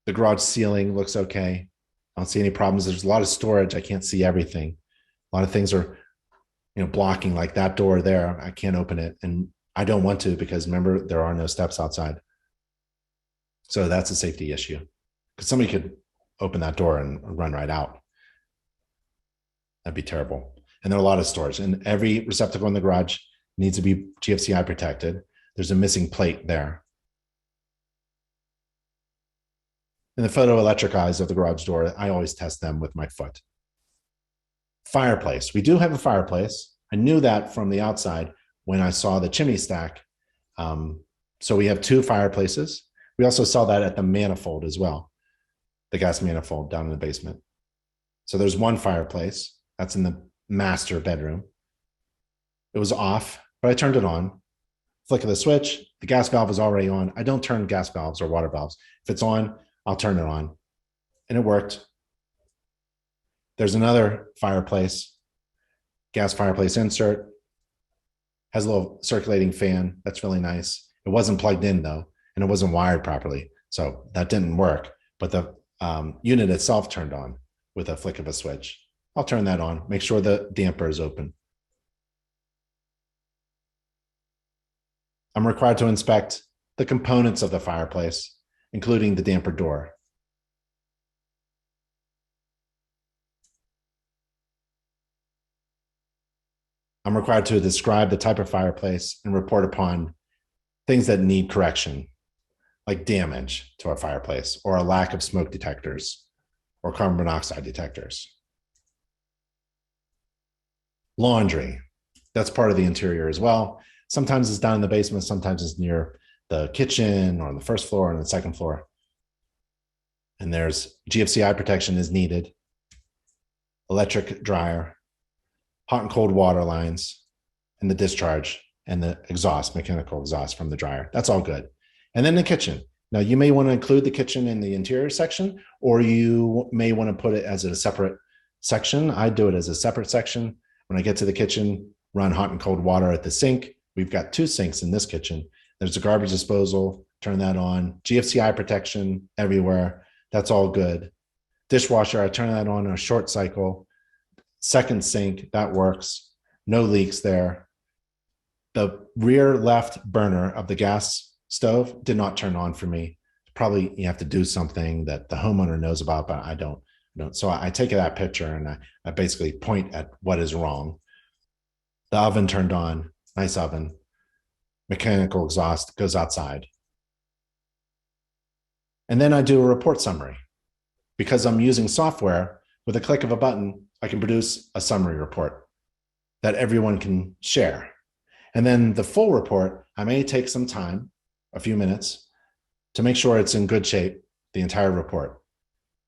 The garage ceiling looks okay. I don't see any problems. There's a lot of storage. I can't see everything. A lot of things are, blocking, like that door there. I can't open it, and I don't want to because remember there are no steps outside. So that's a safety issue because somebody could open that door and run right out. That'd be terrible. And there are a lot of storage, and every receptacle in the garage needs to be GFCI protected. There's a missing plate there. And the photoelectric eyes of the garage door, I always test them with my foot. Fireplace. We do have a fireplace. I knew that from the outside when I saw the chimney stack. So we have 2 fireplaces. We also saw that at the manifold as well, the gas manifold down in the basement. So there's 1 fireplace. That's in the master bedroom. It was off, but I turned it on. Flick of the switch. The gas valve is already on. I don't turn gas valves or water valves. If it's on, I'll turn it on. And it worked. There's another fireplace, gas fireplace insert. Has a little circulating fan. That's really nice. It wasn't plugged in though, and it wasn't wired properly. So that didn't work. But the unit itself turned on with a flick of a switch. I'll turn that on. Make sure the damper is open. I'm required to inspect the components of the fireplace, including the damper door. I'm required to describe the type of fireplace and report upon things that need correction, like damage to our fireplace or a lack of smoke detectors or carbon monoxide detectors. Laundry, that's part of the interior as well. Sometimes it's down in the basement, sometimes it's near the kitchen or on the first floor and the second floor. And there's GFCI protection is needed, electric dryer, hot and cold water lines, and the discharge and the exhaust, mechanical exhaust from the dryer. That's all good. And then the kitchen. Now you may want to include the kitchen in the interior section, or you may want to put it as a separate section. I do it as a separate section. When I get to the kitchen, run hot and cold water at the sink. We've got 2 sinks in this kitchen. There's a garbage disposal, turn that on. GFCI protection everywhere. That's all good. Dishwasher, I turn that on a short cycle. Second sink, that works. No leaks there. The rear left burner of the gas stove did not turn on for me. Probably you have to do something that the homeowner knows about, but I don't. So I take that picture and I basically point at what is wrong. The oven turned on, nice oven. Mechanical exhaust goes outside. And then I do a report summary. Because I'm using software, with a click of a button, I can produce a summary report that everyone can share. And then the full report, I may take some time, a few minutes, to make sure it's in good shape, the entire report.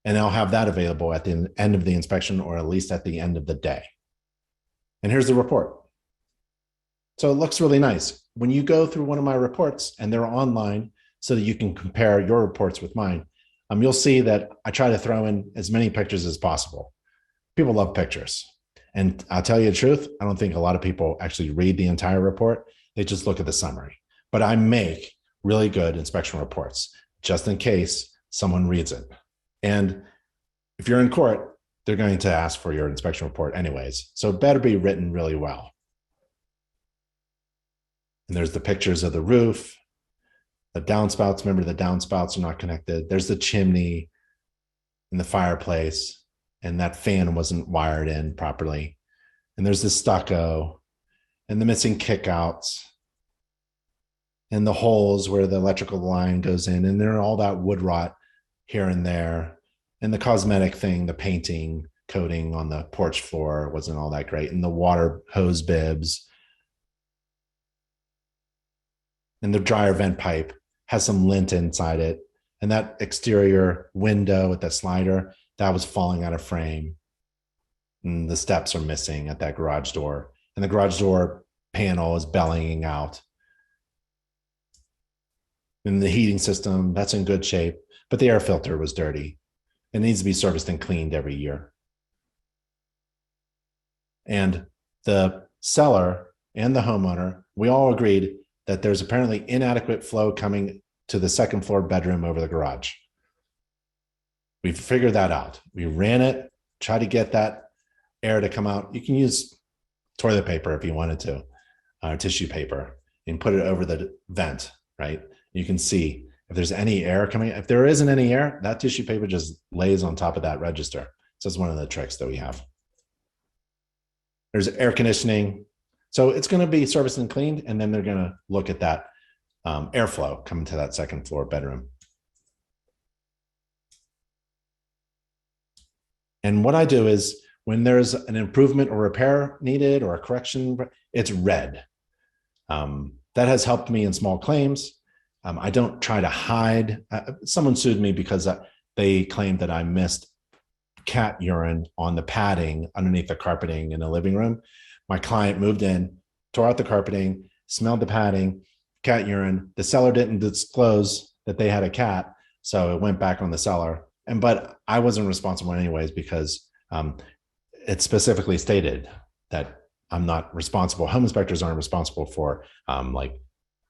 And I'll have that available at the end of the inspection, or at least at the end of the day. And here's the report. So it looks really nice. When you go through one of my reports, and they're online so that you can compare your reports with mine, you'll see that I try to throw in as many pictures as possible. People love pictures. And I'll tell you the truth, I don't think a lot of people actually read the entire report. They just look at the summary. But I make really good inspection reports, just in case someone reads it. And if you're in court, they're going to ask for your inspection report anyways. So it better be written really well. And there's the pictures of the roof, the downspouts. Remember, the downspouts are not connected. There's the chimney and the fireplace, and that fan wasn't wired in properly. And there's the stucco and the missing kickouts and the holes where the electrical line goes in. And there are all that wood rot here and there. And the cosmetic thing, the painting coating on the porch floor wasn't all that great. And the water hose bibs. And the dryer vent pipe has some lint inside it. And that exterior window with the slider, that was falling out of frame. And the steps are missing at that garage door. And the garage door panel is bellowing out. And the heating system, that's in good shape, but the air filter was dirty. It needs to be serviced and cleaned every year. And the seller and the homeowner, we all agreed that there's apparently inadequate flow coming to the second floor bedroom over the garage. We figured that out. We ran it, tried to get that air to come out. You can use toilet paper if you wanted to, tissue paper, and put it over the vent, right? You can see if there's any air coming. If there isn't any air, that tissue paper just lays on top of that register. So it's one of the tricks that we have. There's air conditioning. So it's going to be serviced and cleaned, and then they're going to look at that airflow coming to that second floor bedroom. And what I do is when there's an improvement or repair needed or a correction, it's red. That has helped me in small claims. I don't try to hide. Someone sued me because they claimed that I missed cat urine on the padding underneath the carpeting in the living room. My client moved in, tore out the carpeting, smelled the padding, cat urine. The seller didn't disclose that they had a cat, so it went back on the seller. But I wasn't responsible anyways because it specifically stated that I'm not responsible. Home inspectors aren't responsible for like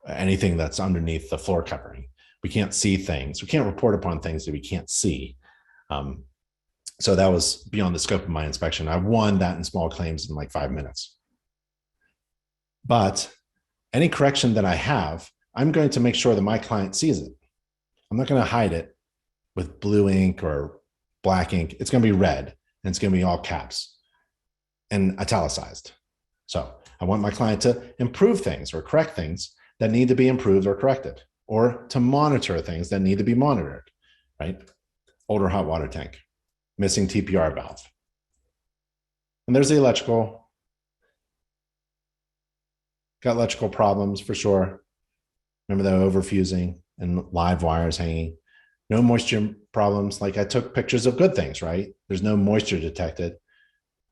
anything that's underneath the floor covering. We can't see things. We can't report upon things that we can't see. So that was beyond the scope of my inspection. I won that in small claims in like 5 minutes. But any correction that I have, I'm going to make sure that my client sees it. I'm not going to hide it with blue ink or black ink. It's going to be red, and it's going to be all caps and italicized. So I want my client to improve things or correct things that need to be improved or corrected, or to monitor things that need to be monitored, right? Older hot water tank, missing TPR valve. And there's the electrical. Got electrical problems for sure. Remember the overfusing and live wires hanging. No moisture problems. Like I took pictures of good things, right? There's no moisture detected.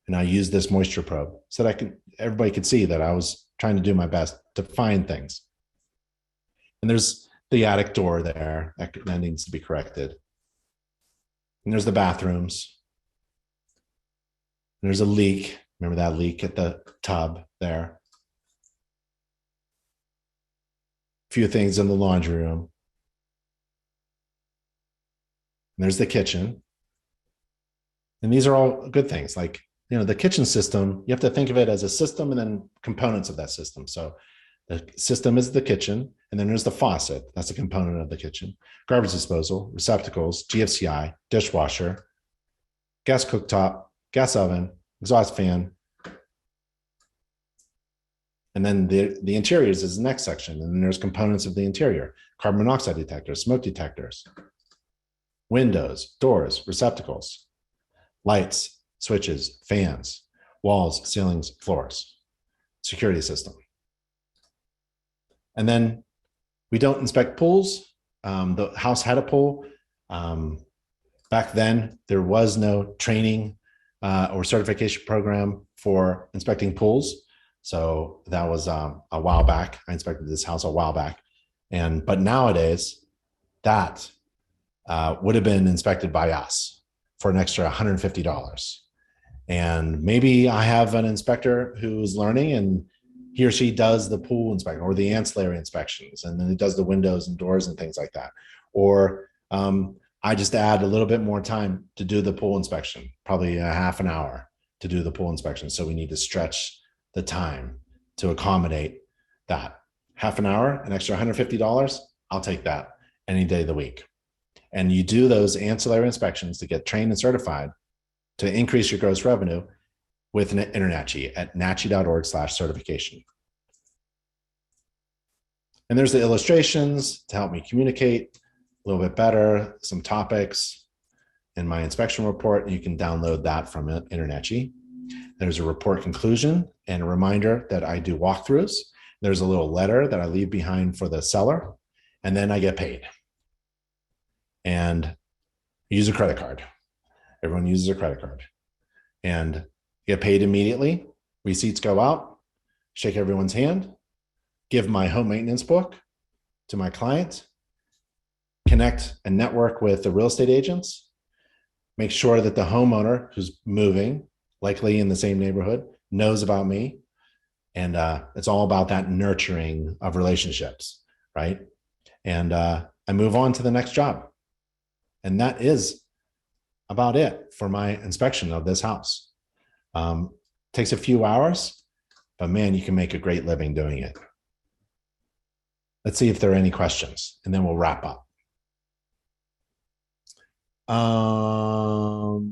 And I used this moisture probe so that everybody could see that I was trying to do my best to find things. And there's the attic door there. That needs to be corrected. And there's the bathrooms. And there's a leak. Remember that leak at the tub there? A few things in the laundry room. And there's the kitchen. And these are all good things. Like, the kitchen system, you have to think of it as a system and then components of that system. So the system is the kitchen, and then there's the faucet. That's a component of the kitchen. Garbage disposal, receptacles, GFCI, dishwasher, gas cooktop, gas oven, exhaust fan. And then the interiors is the next section. And then there's components of the interior: carbon monoxide detectors, smoke detectors, windows, doors, receptacles, lights, switches, fans, walls, ceilings, floors, security system. And then we don't inspect pools. The house had a pool. Back then, there was no training or certification program for inspecting pools. So that was a while back. I inspected this house a while back. But nowadays, that would have been inspected by us for an extra $150. And maybe I have an inspector who's learning, and he or she does the pool inspection or the ancillary inspections, and then it does the windows and doors and things like that. Or I just add a little bit more time to do the pool inspection, probably a half an hour to do the pool inspection. So we need to stretch the time to accommodate that. Half an hour, an extra $150, I'll take that any day of the week. And you do those ancillary inspections to get trained and certified to increase your gross revenue with InterNACHI at nachi.org/certification. And there's the illustrations to help me communicate a little bit better, some topics in my inspection report. You can download that from InterNACHI. There's a report conclusion and a reminder that I do walkthroughs. There's a little letter that I leave behind for the seller, and then I get paid. And use a credit card. Everyone uses a credit card. And get paid immediately. Receipts go out, shake everyone's hand, give my home maintenance book to my client, connect and network with the real estate agents, make sure that the homeowner who's moving, likely in the same neighborhood, knows about me. And it's all about that nurturing of relationships, right? And I move on to the next job. And that is about it for my inspection of this house. Takes a few hours, but man, you can make a great living doing it. Let's see if there are any questions, and then we'll wrap up. Home,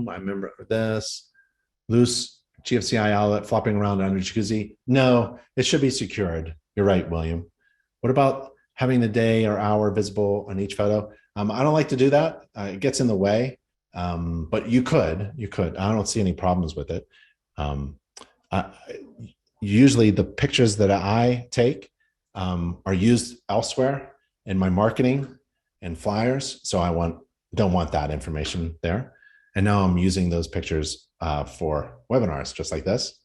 I remember this. Loose GFCI outlet flopping around under jacuzzi. No, it should be secured. You're right, William. What about having the day or hour visible on each photo? I don't like to do that. It gets in the way, but you could. I don't see any problems with it. Usually the pictures that I take are used elsewhere in my marketing and flyers. So I don't want that information there. And now I'm using those pictures for webinars just like this.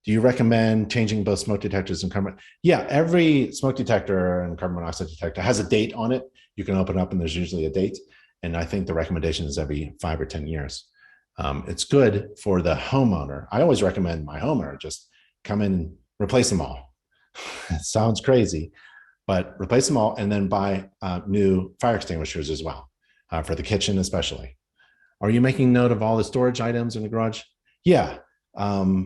Do you recommend changing both smoke detectors and carbon? Yeah, every smoke detector and carbon monoxide detector has a date on it. You can open up and there's usually a date. And I think the recommendation is every 5 or 10 years. It's good for the homeowner. I always recommend my homeowner just come in and replace them all. It sounds crazy, but replace them all and then buy new fire extinguishers as well, for the kitchen especially. Are you making note of all the storage items in the garage? Yeah,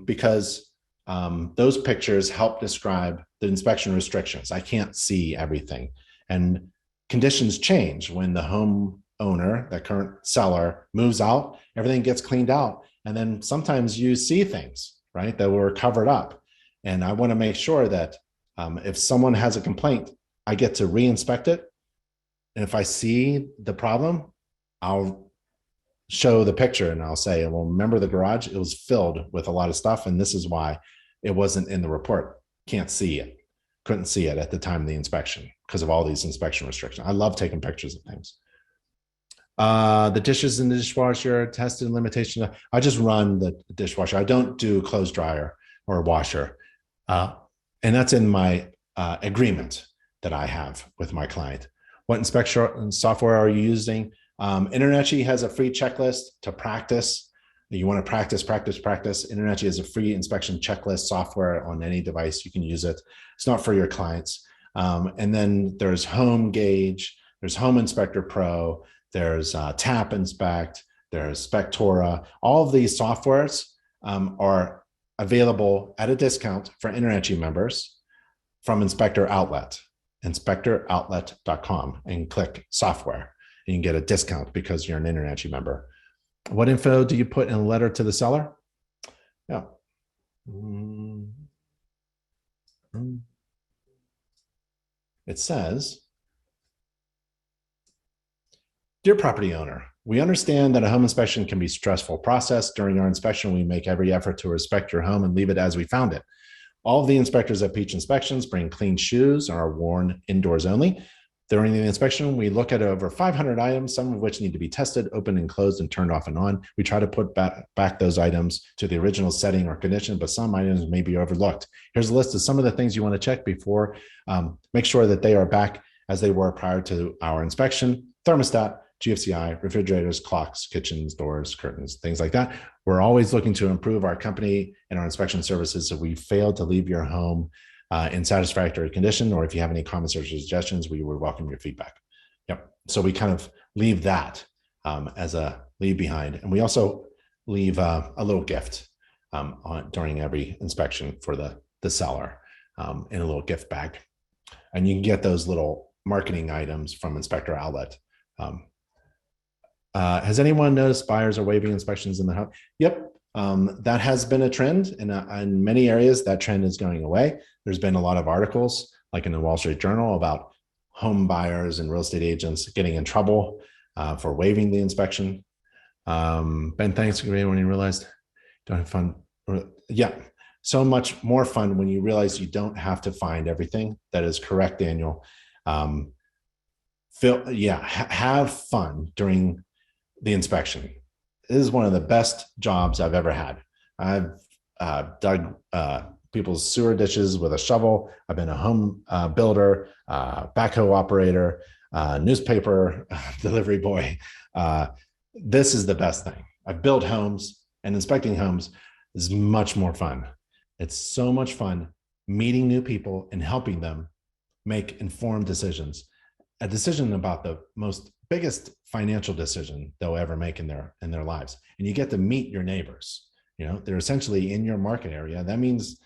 because those pictures help describe the inspection restrictions. I can't see everything. And conditions change when the homeowner, the current seller, moves out, everything gets cleaned out. And then sometimes you see things, right, that were covered up. And I want to make sure that if someone has a complaint, I get to re-inspect it. And if I see the problem, I'll show the picture and I'll say, well, remember the garage? It was filled with a lot of stuff. And this is why it wasn't in the report. Can't see it. Couldn't see it at the time of the inspection because of all these inspection restrictions. I love taking pictures of things. The dishes in the dishwasher, tested limitation. I just run the dishwasher. I don't do clothes dryer or washer. And that's in my agreement that I have with my client. What inspection software are you using? InterNACHI has a free checklist to practice. You want to practice. InterNACHI is a free inspection checklist software on any device. You can use it. It's not for your clients. And then there's Home Gauge, there's Home Inspector Pro, there's Tap Inspect, there's Spectora. All of these softwares are available at a discount for InterNACHI members from Inspector Outlet, inspectoroutlet.com, and click software. And you can get a discount because you're an InterNACHI member. What info do you put in a letter to the seller? Yeah. It says, "Dear property owner, we understand that a home inspection can be a stressful process. During our inspection, we make every effort to respect your home and leave it as we found it. All of the inspectors at Peach Inspections bring clean shoes and are worn indoors only. During the inspection, we look at over 500 items, some of which need to be tested, opened and closed, and turned off and on. We try to put back those items to the original setting or condition, but some items may be overlooked. Here's a list of some of the things you want to check before. Make sure that they are back as they were prior to our inspection. Thermostat, GFCI, refrigerators, clocks, kitchens, doors, curtains, things like that. We're always looking to improve our company and our inspection services. So we failed to leave your home in satisfactory condition, or if you have any comments or suggestions, we would welcome your feedback." Yep. So we kind of leave that as a leave behind. And we also leave a little gift during every inspection for the seller in a little gift bag. And you can get those little marketing items from Inspector Outlet. Has anyone noticed buyers are waiving inspections in the home? Yep. That has been a trend, and in many areas that trend is going away. There's been a lot of articles, like in the Wall Street Journal, about home buyers and real estate agents getting in trouble for waiving the inspection. Ben, thanks when you realized don't have fun. Yeah, so much more fun when you realize you don't have to find everything. That is correct, Daniel. Have fun during the inspection. This is one of the best jobs I've ever had. I've dug people's sewer ditches with a shovel. I've been a home builder, backhoe operator, newspaper delivery boy. This is the best thing. I've built homes, and inspecting homes is much more fun. It's so much fun meeting new people and helping them make informed decisions. A decision about the biggest financial decision they'll ever make in their lives. And you get to meet your neighbors. You know, they're essentially in your market area. That means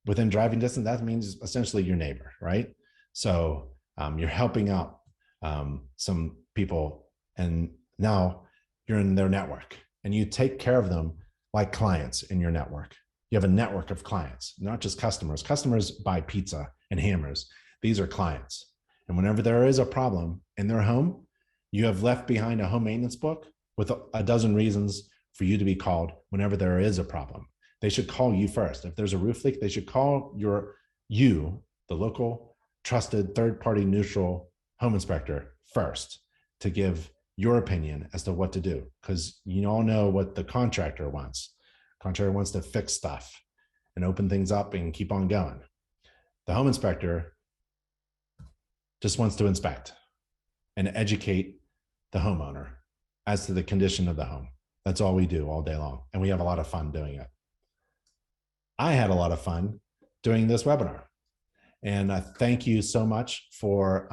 within driving distance, that means essentially your neighbor, right? So you're helping out some people, and now you're in their network, and you take care of them like clients in your network. You have a network of clients, not just customers. Customers buy pizza and hammers. These are clients. And whenever there is a problem in their home, you have left behind a home maintenance book with a dozen reasons for you to be called whenever there is a problem. They should call you first. If there's a roof leak, they should call you, the local, trusted, third-party, neutral home inspector first to give your opinion as to what to do, because you all know what the contractor wants. Contractor wants to fix stuff and open things up and keep on going. The home inspector just wants to inspect and educate the homeowner as to the condition of the home. That's all we do all day long. And we have a lot of fun doing it. I had a lot of fun doing this webinar. And thank you so much for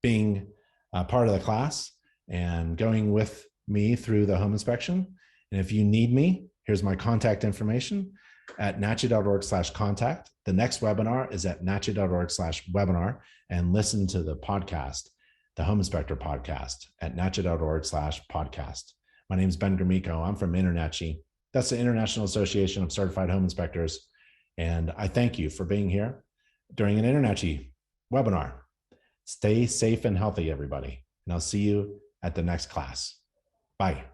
being a part of the class and going with me through the home inspection. And if you need me, here's my contact information at nachi.org/contact. The next webinar is at nachi.org/webinar, and listen to the podcast, the Home Inspector podcast, at nachi.org/podcast. My name is Ben Gromyko. I'm from InterNACHI. That's the International Association of Certified Home Inspectors. And I thank you for being here during an InterNACHI webinar. Stay safe and healthy, everybody. And I'll see you at the next class. Bye.